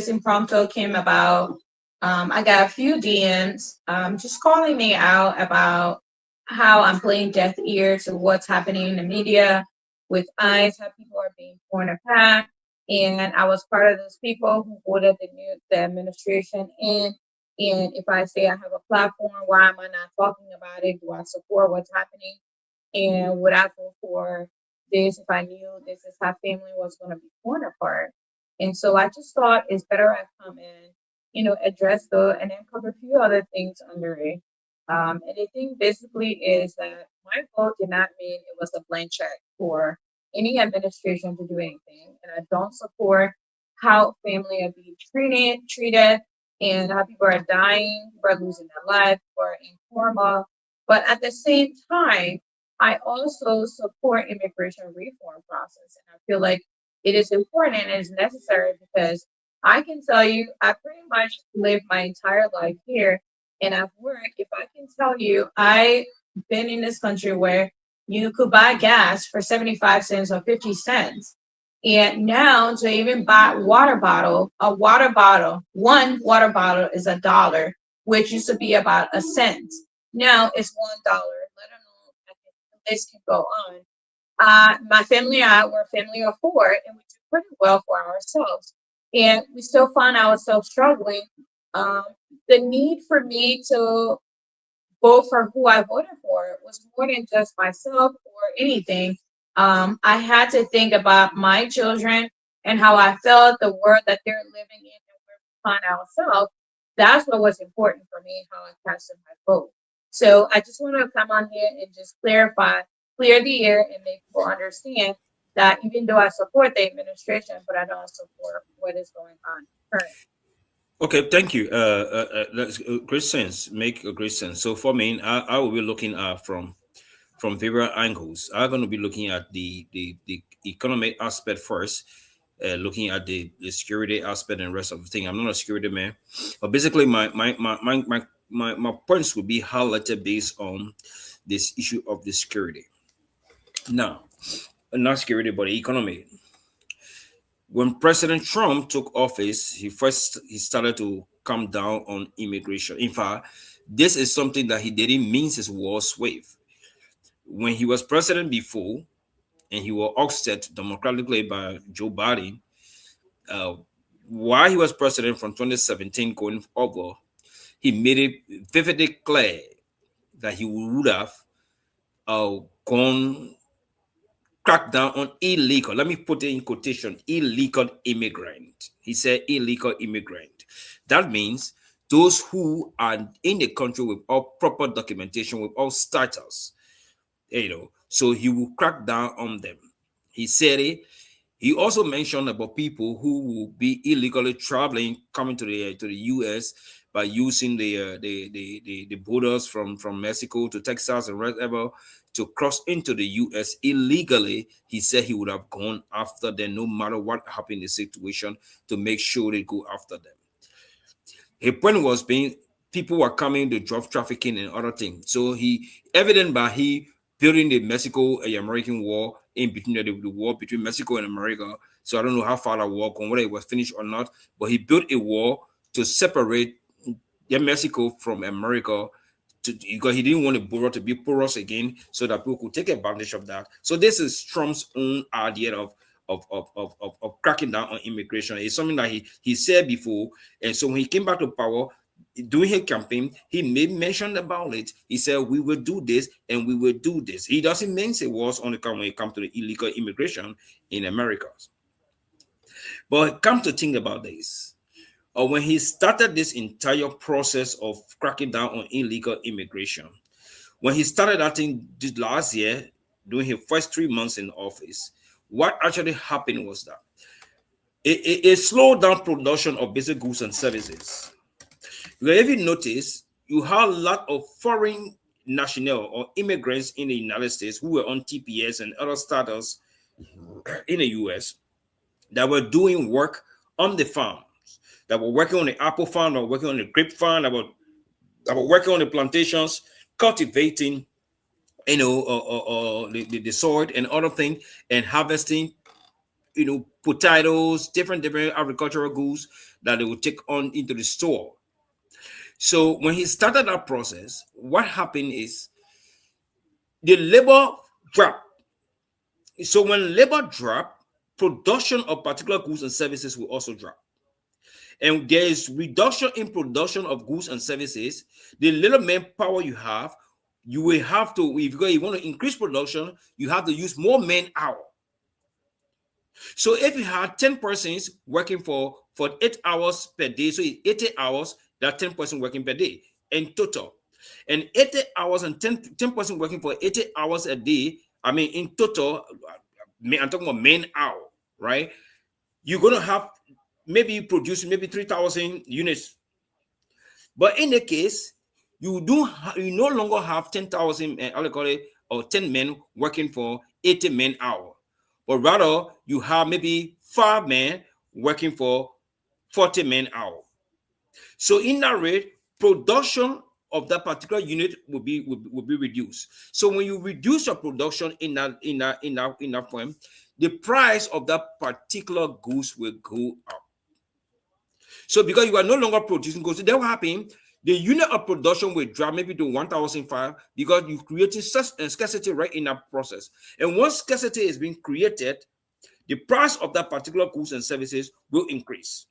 impromptu came about. I got a few DMs just calling me out about how I'm playing deaf ear to what's happening in the media with ICE, how people are being torn apart. And I was part of those people who voted the administration in. And if I say I have a platform, why am I not talking about it? Do I support what's happening? And would I vote for this if I knew this is how family was going to be torn apart? And so I just thought it's better I come in, address and then cover a few other things under it. And the thing basically is that my vote did not mean it was a blank check for any administration to do anything. And I don't support how family are being treated, and how people are dying, people are losing their life, people are in coma. But at the same time, I also support immigration reform process, and I feel like it is important and it is necessary because I can tell you I pretty much lived my entire life here and I've worked. If I can tell you, I've been in this country where you could buy gas for 75 cents or 50 cents. And now to even buy one water bottle is $1, which used to be about a cent. Now it's $1. Let alone this can go on. My family and I were a family of four, and we did pretty well for ourselves. And we still find ourselves struggling. Um, the need for me to vote for who I voted for was more than just myself or anything. I had to think about my children and how I felt, the world that they're living in, and where we find ourselves. That's what was important for me, how I casted my vote. So I just want to come on here and just clear the air, and make people understand that even though I support the administration, but I don't support what is going on currently. Okay, thank you. That's great sense. Make a great sense. So for me, I will be looking at from various angles. I'm going to be looking at the economic aspect first, looking at the security aspect and rest of the thing. I'm not a security man, but basically my points will be highlighted based on this issue of the security. Now, not security, but the economy. When President Trump took office, he started to come down on immigration. In fact, this is something that he didn't mince his words with. When he was president before, and he was ousted democratically by Joe Biden, uh, while he was president from 2017 going over, he made it vividly clear that he would have gone crack down on illegal, let me put it in quotation, illegal immigrant. He said illegal immigrant. That means those who are in the country without proper documentation, without status, so he will crack down on them. He said it. He also mentioned about people who will be illegally traveling, coming to the U.S. by using the borders from Mexico to Texas and wherever to cross into the U.S. illegally. He said he would have gone after them no matter what happened in the situation to make sure they go after them. His point was being people were coming to drug trafficking and other things. So he evident by he building the Mexico and American war in between the war between Mexico and America. So I don't know how far that war gone, whether it was finished or not, but he built a wall to separate Mexico from America because he didn't want the border to be porous again so that people could take advantage of that. So this is Trump's own idea of cracking down on immigration. It's something that he said before. And so when he came back to power, during his campaign, he made mention about it. He said, we will do this and we will do this. He doesn't mention words on the when it comes to the illegal immigration in America. But come to think about this. When he started this entire process of cracking down on illegal immigration, when he started that thing last year, during his first 3 months in office, what actually happened was that it slowed down production of basic goods and services. If you notice, you have a lot of foreign national or immigrants in the United States who were on TPS and other status in the US that were doing work on the farms. that were working on the apple farm, that were working on the grape farm, that were working on the plantations, cultivating, the soil and other things, and harvesting, potatoes, different agricultural goods that they would take on into the store. So when he started that process, what happened is the labor dropped. So when labor dropped, production of particular goods and services will also drop. And there is reduction in production of goods and services. The little manpower you have, you will have to, if you want to increase production, you have to use more man hour. So if you had 10 persons working for 8 hours per day, so 80 hours, that's 10 persons working per day in total. And 80 hours and 10 persons working for 80 hours a day, I mean, in total, I'm talking about man hour, right? You're going to have maybe produce maybe 3,000 units. But in the case, you no longer have 10,000, or 10 men working for 80 men hour, but rather you have maybe 5 men working for 40 men hour. So in that rate, production of that particular unit will be reduced. So when you reduce your production in that form, the price of that particular goods will go up. So because you are no longer producing goods, then what happens? The unit of production will drop maybe to 1,005 because you created such a scarcity right in that process. And once scarcity is being created, the price of that particular goods and services will increase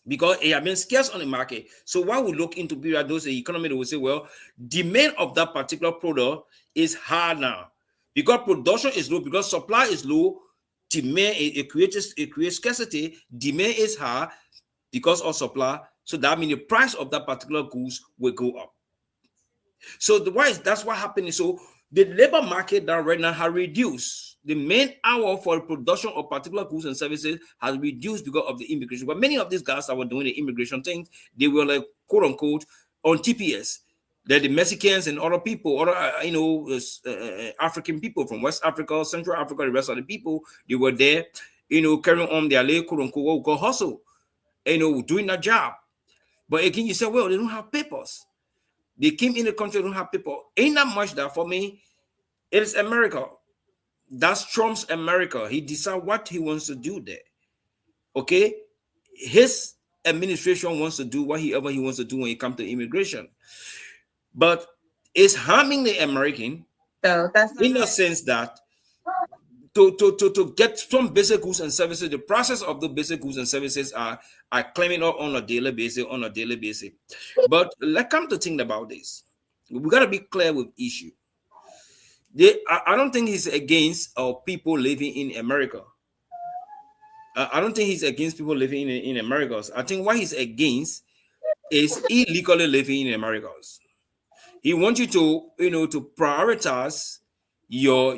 because it has been scarce on the market. So why we look into period, those the economy, they will say, well, demand of that particular product is high now because production is low, because supply is low. Demand, it creates scarcity. Demand is high because of supply. So that means the price of that particular goods will go up. So that's what happened. So the labor market that right now has reduced. The main hour for production of particular goods and services has reduced because of the immigration. But many of these guys that were doing the immigration thing, they were like quote unquote on TPS. They're the Mexicans and other people, other African people from West Africa, Central Africa, the rest of the people, they were there, carrying on their quote unquote what we call hustle, doing that job. But again, you say, well, they don't have papers. They came in the country, they don't have paper. Ain't that much that for me? It is America. That's Trump's America. He decides what he wants to do there. Okay? His administration wants to do whatever he wants to do when it comes to immigration. But it's harming the American in the sense that to get some basic goods and services, the process of the basic goods and services are climbing up on a daily basis. But let's come to think about this. We got to be clear with issue. I don't think he's against people living in America. I don't think he's against people living in America. I think what he's against is illegally living in America. He wants you to prioritize your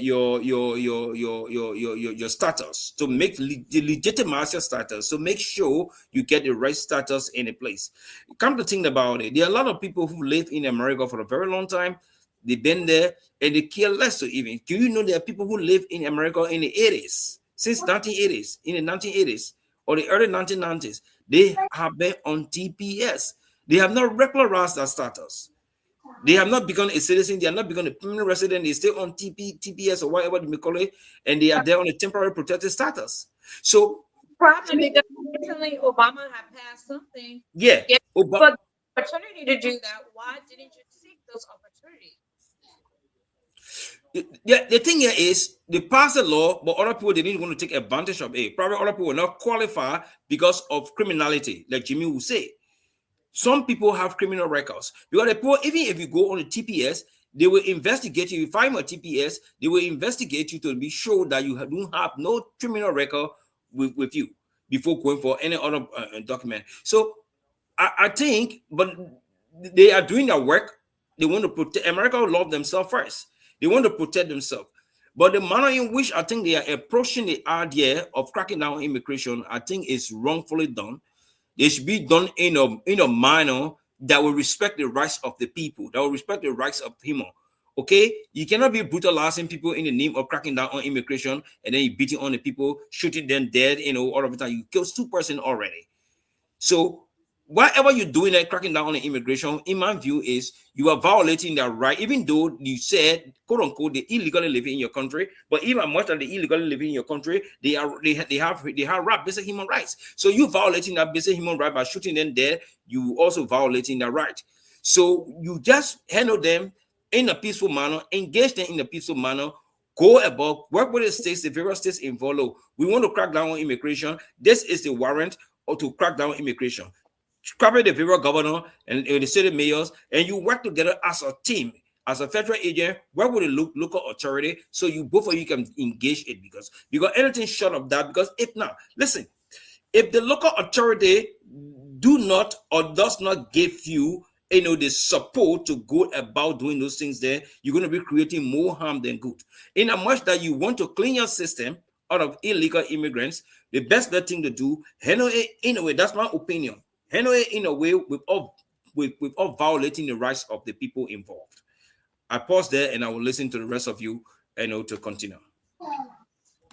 status, to make legitimize your status, so make sure you get the right status in a place. Come to think about it, there are a lot of people who live in America for a very long time. They've been there and they care less to even. Do you know there are people who live in America in the 80s, since 1980s, in the 1980s or the early 1990s? They have been on TPS. They have not regularized that status. They have not become a citizen. They are not become a permanent resident. They stay on TPS or whatever they may call it, and they are there on a temporary protected status. So probably because recently Obama had passed something. Yeah, but opportunity to do that. Why didn't you seek those opportunities? The thing here is they passed the law, but other people didn't want to take advantage of it. Probably other people will not qualify because of criminality, like Jimmy will say. Some people have criminal records because the people, even if you go on the TPS, they will investigate you. If you find a TPS, they will investigate you to be sure that you don't have no criminal record with you before going for any other document. So I think, but they are doing their work. They want to protect. America will love themselves first. They want to protect themselves. But the manner in which I think they are approaching the idea of cracking down on immigration, I think is wrongfully done. They should be done in a manner that will respect the rights of the people, that will respect the rights of human. Okay, you cannot be brutalizing people in the name of cracking down on immigration, and then you beating on the people, shooting them dead. All of the time you killed 2 persons already. So whatever you're doing and cracking down on immigration, in my view, is you are violating their right, even though you said, quote unquote, they illegally living in your country. But even much as they illegally living in your country, they have right basic human rights. So you violating that basic human right by shooting them dead, you also violating their right. So you just handle them in a peaceful manner, engage them in a peaceful manner, go about, work with the states, the various states involved. We want to crack down on immigration. This is the warrant or to crack down on immigration. Cover the federal governor and the city mayors, and you work together as a team, as a federal agent, work with the local authority, so you both of you can engage it, because anything short of that, because if not, listen, if the local authority do not or does not give you the support to go about doing those things there, you're going to be creating more harm than good. In a much that you want to clean your system out of illegal immigrants, the best thing to do, handle it in a way, that's my opinion, handle it in a way without violating the rights of the people involved. I pause there and I will listen to the rest of you to continue.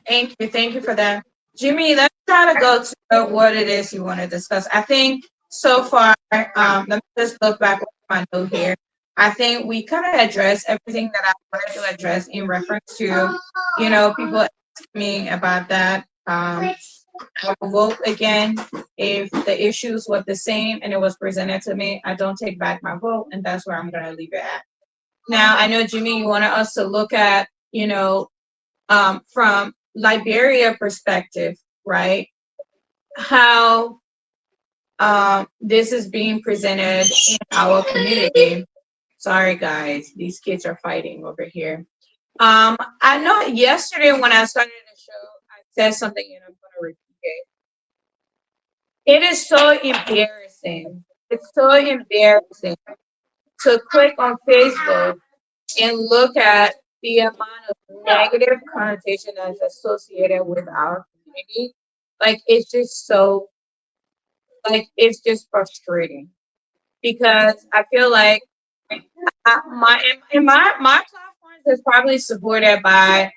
Thank you for that. Jimmy, let's try to go to what it is you want to discuss. I think so far, let me just look back at my note here. I think we kind of addressed everything that I wanted to address in reference to, people asking me about that. I will vote again if the issues were the same and it was presented to me. I don't take back my vote, and that's where I'm going to leave it at. Now, I know, Jimmy, you wanted us to look at, from Liberia perspective, right? How this is being presented in our community. Sorry, guys, these kids are fighting over here. I know yesterday when I started the show, I said something and I'm going to repeat it. It is so embarrassing. It's so embarrassing to click on Facebook and look at the amount of negative connotation that's associated with our community. Like, it's just it's just frustrating, because I feel like my platforms is probably supported by,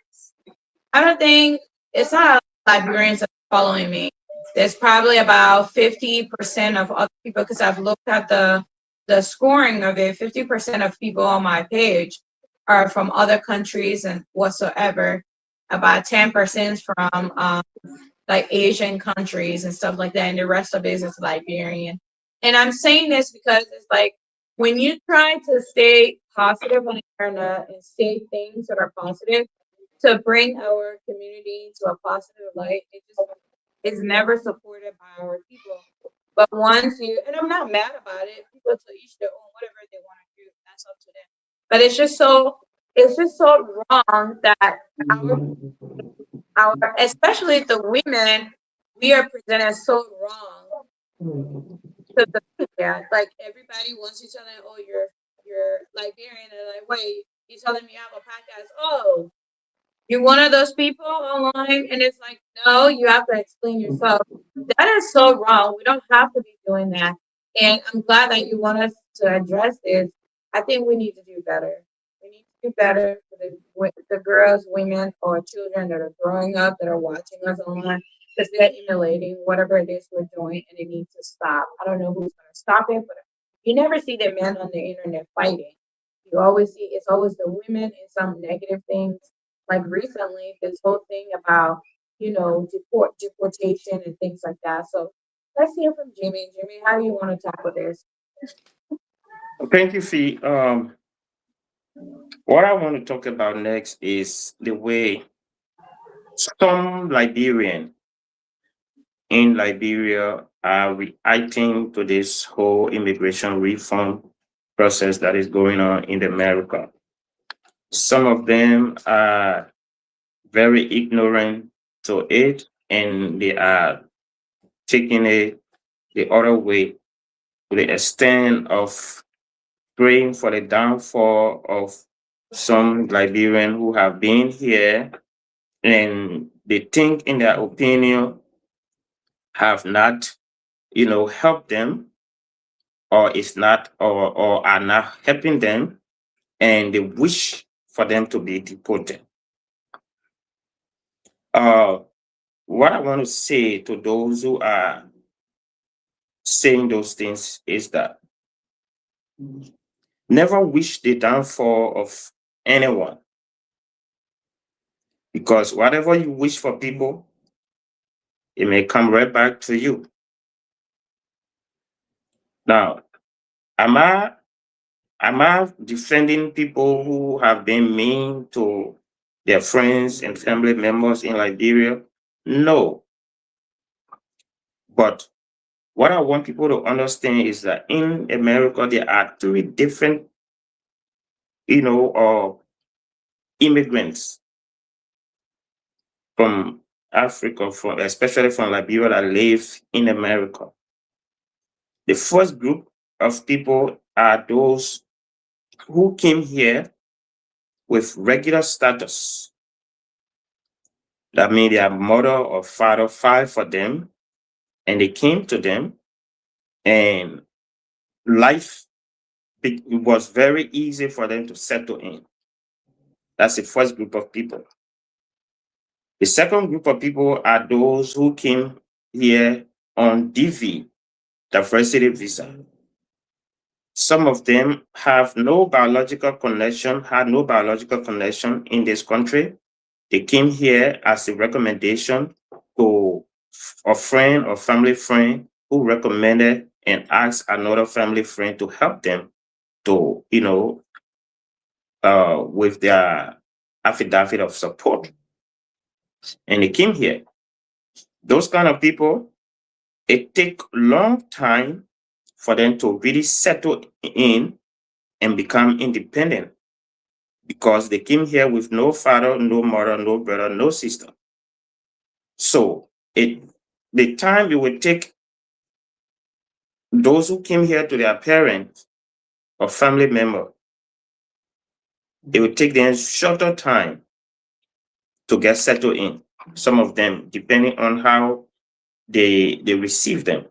I don't think, it's not Liberians that are following me. There's probably about 50% of other people, because I've looked at the scoring of it. 50% of people on my page are from other countries and whatsoever. About 10% from like Asian countries and stuff like that, and the rest of it is Liberian. And I'm saying this because it's like, when you try to stay positive on the internet and say things that are positive to bring our community to a positive light, it just is never supported by our people. But once you, and I'm not mad about it, people to each their own, whatever they want to do, that's up to them. But it's just so wrong that our especially the women, we are presented so wrong to the media. Like, everybody wants to tell them, oh, you're Liberian, and like, wait, you telling me I have a podcast? Oh, you're one of those people online, and it's like, no, you have to explain yourself. That is so wrong. We don't have to be doing that. And I'm glad that you want us to address this. I think we need to do better. We need to do better for the girls, women, or children that are growing up, that are watching us online, because they're emulating whatever it is we're doing, and it needs to stop. I don't know who's going to stop it, but you never see the men on the internet fighting. You always see it's always the women and some negative things. Like recently, this whole thing about, deportation and things like that. So let's hear from Jimmy. Jimmy, how do you want to tackle this? Thank you, Fee. What I want to talk about next is the way some Liberian in Liberia are reacting to this whole immigration reform process that is going on in America. Some of them are very ignorant to it, and they are taking it the other way, to the extent of praying for the downfall of some Liberians who have been here, and they think, in their opinion, have not, helped them, or is not, or are not helping them, and they wish for them to be deported. What I want to say to those who are saying those things is that never wish the downfall of anyone, because whatever you wish for people, it may come right back to you. Now, am I defending people who have been mean to their friends and family members in Liberia? No. But what I want people to understand is that in America, there are three different, immigrants from Africa, especially from Liberia, that live in America. The first group of people are those who came here with regular status. That means their mother or father filed for them, and they came to them, and life was very easy for them to settle in. That's the first group of people. The second group of people are those who came here on DV, diversity visa. Some of them have no biological connection, had no biological connection in this country. They came here as a recommendation to a friend or family friend who recommended and asked another family friend to help them to, with their affidavit of support. And they came here. Those kind of people, it takes a long time for them to really settle in and become independent, because they came here with no father, no mother, no brother, no sister. So the time it would take those who came here to their parents or family member, it would take them shorter time to get settled in. Some of them, depending on how they receive them.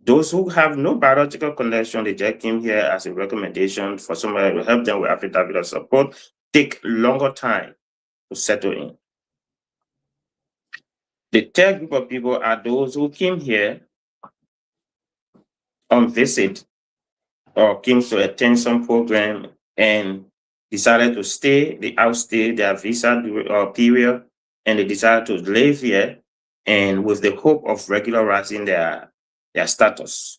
Those who have no biological connection, they just came here as a recommendation for somebody to help them with affidavit of support, take longer time to settle in. The third group of people are those who came here on visit or came to attend some program and decided to stay, they outstay their visa period, and they decided to live here and with the hope of regularizing their status.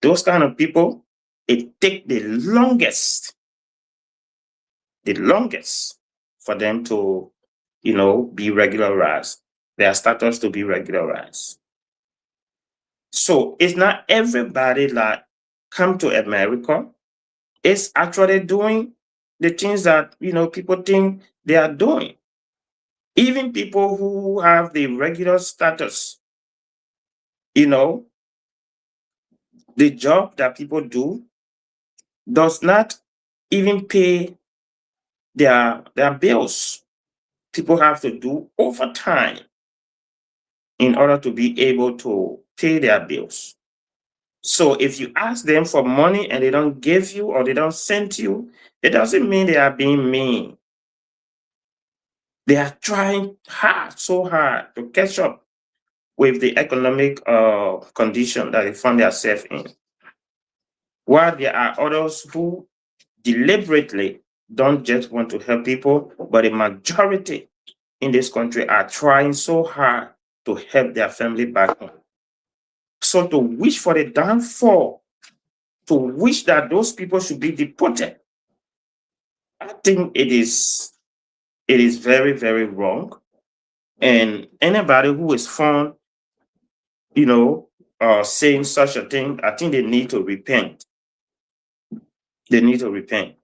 Those kind of people, it takes the longest for them to, be regularized, their status to be regularized. So it's not everybody that come to America is actually doing the things that, people think they are doing. Even people who have the regular status, the job that people do does not even pay their bills. People have to do overtime in order to be able to pay their bills. So if you ask them for money and they don't give you or they don't send you, it doesn't mean they are being mean. They are trying so hard to catch up with the economic condition that they find themselves in. While there are others who deliberately don't just want to help people, but the majority in this country are trying so hard to help their family back home. So to wish for the downfall, to wish that those people should be deported, I think it is very, very wrong. And anybody who is found, saying such a thing, I think they need to repent. They need to repent.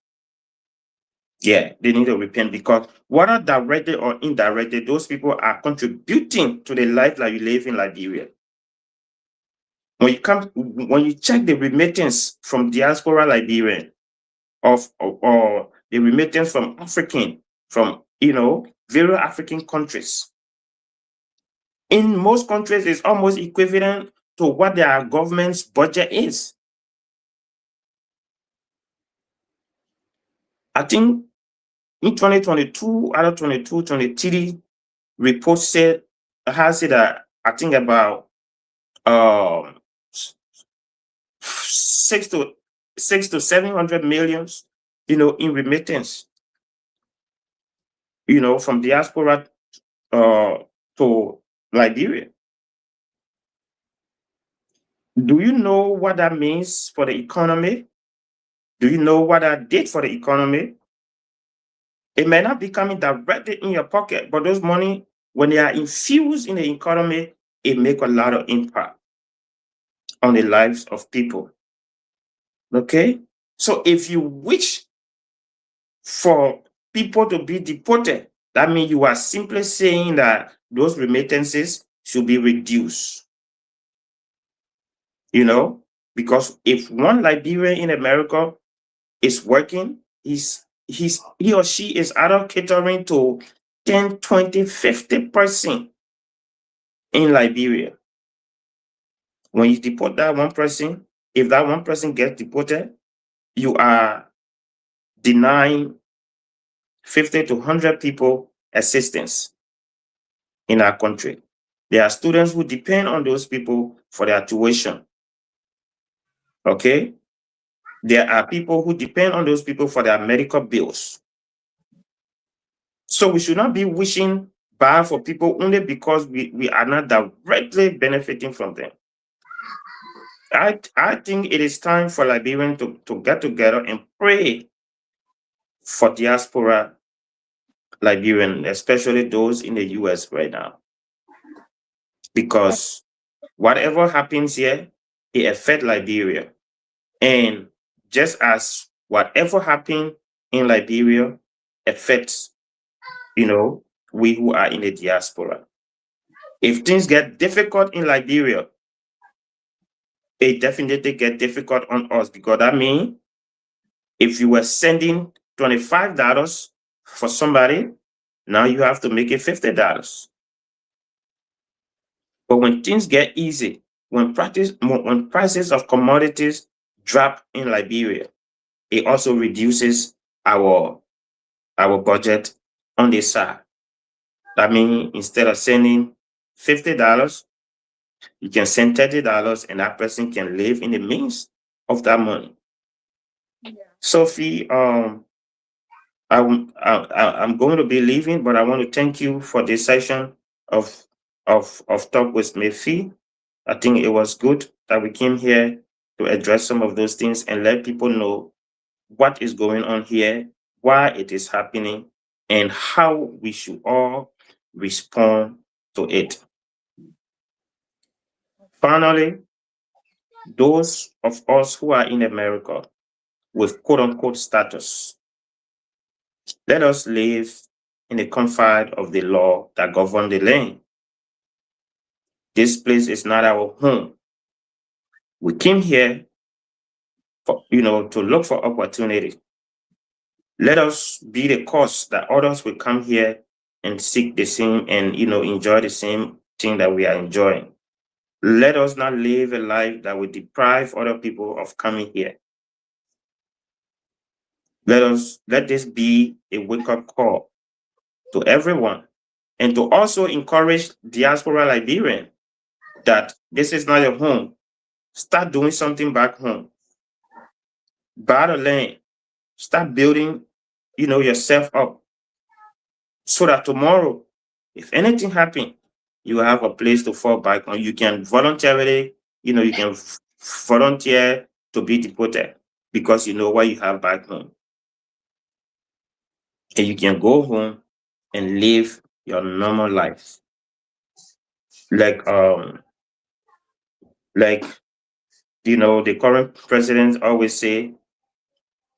Yeah, they need to repent, because whether directly or indirectly, those people are contributing to the life that you live in Liberia. When you check the remittance from diaspora Liberian or the remittance from various African countries, in most countries it's almost equivalent to what their government's budget is. I think in 2022, out of 23 reports has it that I think about 6 to 700 millions, in remittance, from diaspora to Liberia. Do you know what that means for the economy? Do you know what that did for the economy? It may not be coming directly in your pocket, but those money, when they are infused in the economy, it make a lot of impact on the lives of people. Okay? So if you wish for people to be deported, that means you are simply saying that those remittances should be reduced. Because if one Liberian in America is working, he or she is either catering to 10, 20, 50% in Liberia. When you deport that one person, if that one person gets deported, you are denying 50 to 100 people assistance in our country. There are students who depend on those people for their tuition. Okay? There are people who depend on those people for their medical bills. So we should not be wishing bad for people only because we are not directly benefiting from them. I think it is time for Liberians to get together and pray for diaspora Liberian, especially those in the US right now. Because whatever happens here, it affects Liberia. And just as whatever happened in Liberia affects, we who are in the diaspora. If things get difficult in Liberia, it definitely get difficult on us, because that means if you were sending $25 for somebody, now you have to make it $50. But when things get easy, when prices of commodities drop in Liberia, it also reduces our budget on this side. That means instead of sending $50, you can send $30, and that person can live in the means of that money. Yeah. Sophie, I'm going to be leaving, but I want to thank you for this session of Talk with Mayfi. I think it was good that we came here to address some of those things and let people know what is going on here, why it is happening, and how we should all respond to it. Finally, those of us who are in America with quote-unquote status, let us live in the confines of the law that governs the land. This place is not our home. We came here for, to look for opportunity. Let us be the cause that others will come here and seek the same and, enjoy the same thing that we are enjoying. Let us not live a life that will deprive other people of coming here. Let this be a wake-up call to everyone, and to also encourage diaspora Liberian that this is not your home. Start doing something back home. Buy the land. Start building, yourself up, so that tomorrow, if anything happens, you have a place to fall back on. You can voluntarily, you can volunteer to be deported because you know what you have back home. And you can go home and live your normal life. Like the current president always say,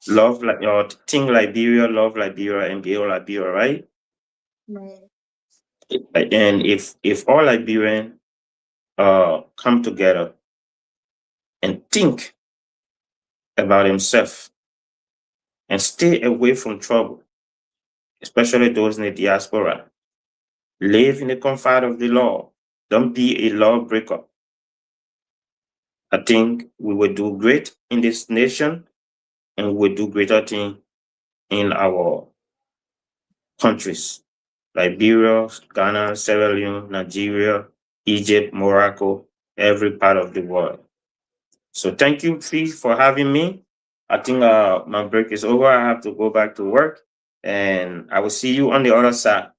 love like your think Liberia, love Liberia, and build Liberia, right? Right. And if all Liberians come together and think about himself and stay away from trouble, especially those in the diaspora, live in the confines of the law, don't be a lawbreaker, I think we will do great in this nation, and we will do greater things in our countries: Liberia, Ghana, Sierra Leone, Nigeria, Egypt, Morocco, every part of the world. So thank you, Fee, for having me. I think my break is over. I have to go back to work, and I will see you on the other side.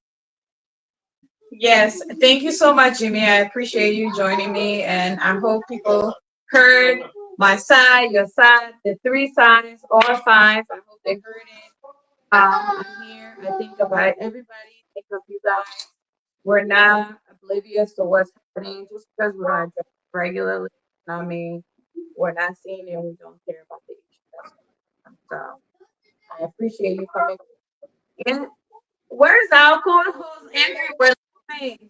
Yes, thank you so much, Jimmy. I appreciate you joining me, and I hope people heard my side, your side, the three sides, all sides. I hope they heard it. I'm here. I think about everybody. Think of you guys. We're not oblivious to what's happening just because we're not dressing regularly. I mean, we're not seeing it. We don't care about the issue. So I appreciate you coming in. Where's Alcohol? Who's Andrew? Where's Lane?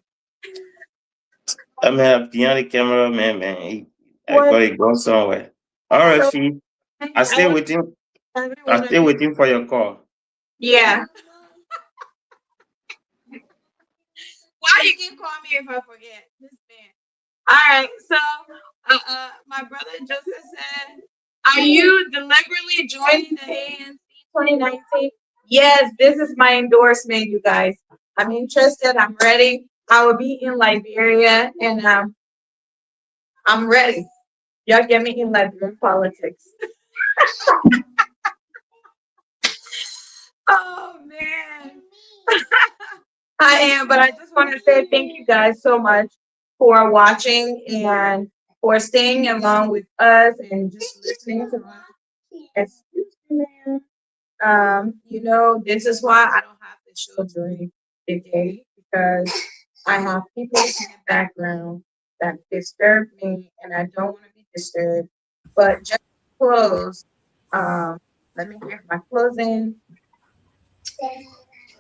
I mean, behind the camera, man, I What? got to go somewhere. All right, So Fee. I I stay want waiting. I everyone to stay know. waiting for your call. Yeah. Why you keep calling me if I forget? This man. All right. So, my brother Joseph said, "Are you deliberately joining the ANC 2019?" Yes, this is my endorsement, you guys. I'm interested. I'm ready. I will be in Liberia, and I'm ready. Y'all get me in Liberian politics. Oh man. I am, but I just want to say thank you guys so much for watching and for staying along with us and just listening to us. Excuse me, man. This is why I don't have the show during the day because I have people in the background that disturb me and I don't want to be disturbed. But just to close, um, let me get my closing.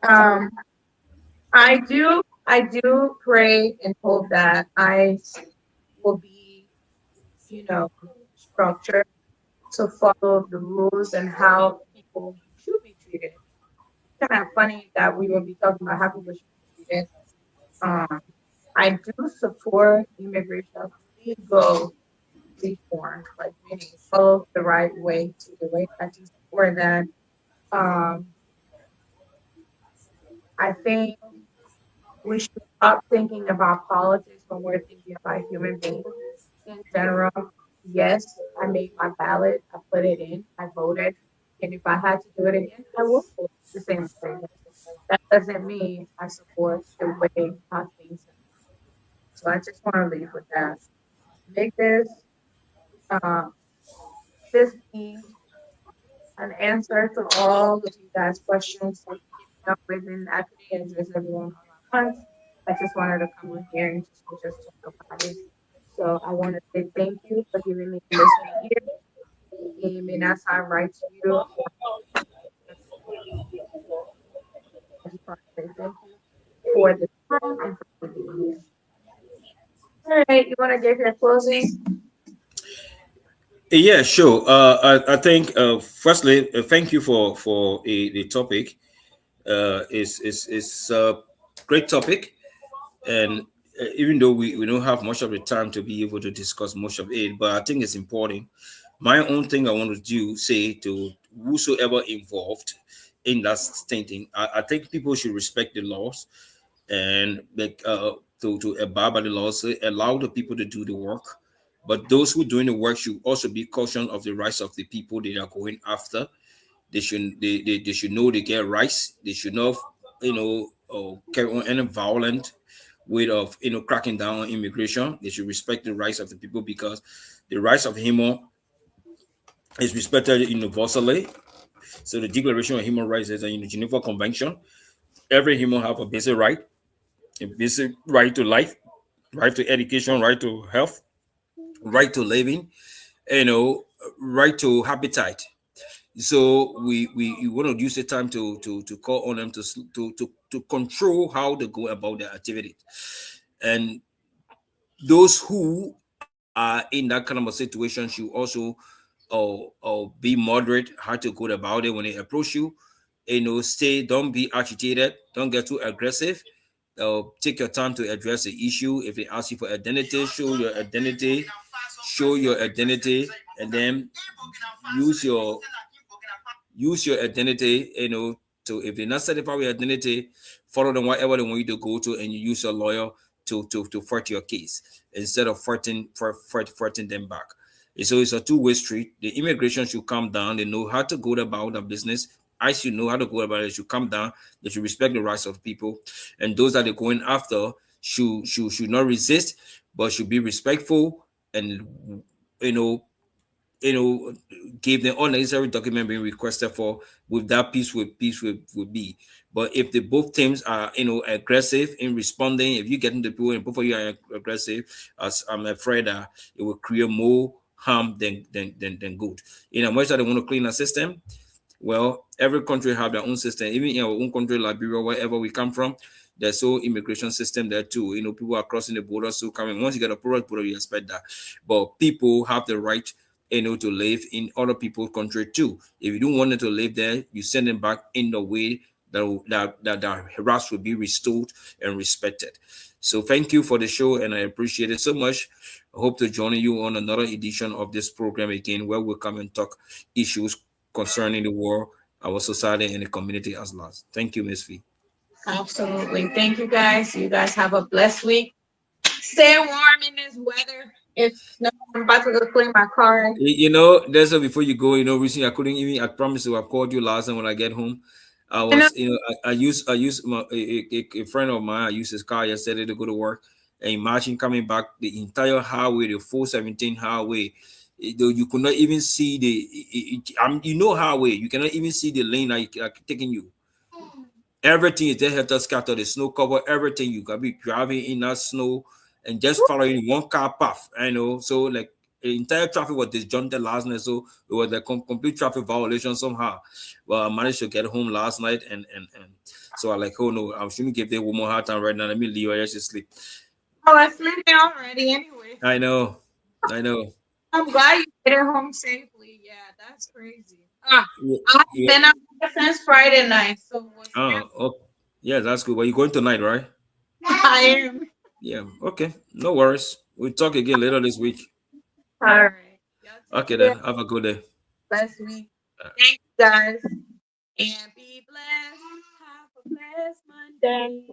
Um, I do pray and hope that I will be, structured to follow the rules and how people should be treated. Kind of funny that we will be talking about how people should be treated. Um, I do support immigration legal reform, like meaning follow the right way to do it. I do support that. Um, I think we should stop thinking about politics when we're thinking about human beings in general. Yes, I made my ballot, I put it in, I voted, and if I had to do it again, I will vote the same thing. That doesn't mean I support the way how things are. So I just want to leave with that. Make uh, this be an answer to all of you guys' questions. So keeping up within I couldn't address everyone all at once. I just wanted to come on here and just talk about it. So I want to say thank you for giving me listening ear. It may not sound right to you. I just want to say thank you for the time and for being here. All right, you want to give your closing? Yeah, sure. I think firstly, thank you for the topic. It's a great topic, and even though we don't have much of the time to be able to discuss much of it, but I think it's important. My own thing I want to do say to whosoever involved in that thinking, I think people should respect the laws and like to abide by the laws, allow the people to do the work. But those who doing the work should also be cautious of the rights of the people they are going after. They should know they get rights. They should not, carry on any violent way of cracking down on immigration. They should respect the rights of the people because the rights of human is respected universally. So the Declaration of Human Rights is a Geneva Convention. Every human have a basic right to life, right to education, right to health, right to living, you know, right to habitat. So we want to use the time to call on them to control how they go about their activity, and those who are in that kind of a situation should also be moderate how to go about it when they approach you. Stay, don't be agitated, don't get too aggressive. Take your time to address the issue. If they ask you for identity, show your identity, and then use your use your identity, to if they're not satisfied with your identity, follow them wherever they want you to go to, and you use your lawyer to fight your case instead of fighting them back. So it's a two-way street. The immigration should come down. They know how to go about their business. I should know how to go about it. They should come down. They should respect the rights of people. And those that they're going after should not resist, but should be respectful and, you know, give them all necessary document being requested for. With that, peace will be. But if the both teams are aggressive in responding, if you get into people and both of you are aggressive, as I'm afraid that it will create more harm than good. Much that they want to clean the system. Well, every country have their own system. Even in our own country, Liberia, wherever we come from, there's no immigration system there too. People are crossing the border, so coming. Once you get a border, you expect that. But people have the right, to live in other people's country too. If you don't want them to live there, you send them back in the way that rights will be restored and respected. So thank you for the show, and I appreciate it so much. I hope to join you on another edition of this program again, where we'll come and talk issues concerning the war, our society, and the community as large. Thank you, Ms. Fee. Absolutely. Thank you guys. You guys have a blessed week. Stay warm in this weather. It's snow. I'm about to go clean my car. There's before you go, recently I couldn't even, I promised to have called you last time when I get home. I was, I used a friend of mine, I used his car yesterday to go to work. And imagine coming back the entire highway, the 417 highway. You could not even see highway. You cannot even see the lane like taking you. Everything is there to scatter, the snow cover, everything. You can be driving in that snow and just following one car path. So like the entire traffic was disjointed last night, so it was a complete traffic violation somehow. Well, I managed to get home last night, and so I like, oh no, I shouldn't give them one more hard time right now. Let me leave. I just sleep. Oh, I'm sleeping already anyway. I know. I'm glad you made it home safely. Yeah, that's crazy. I've been up since Friday night, so yeah, that's good. But you're going tonight, right? I am. Yeah, okay. No worries. We'll talk again later this week. All right. Okay, then. Have a good day. Blessed week. Thank you, guys. And be blessed. Have a blessed Monday.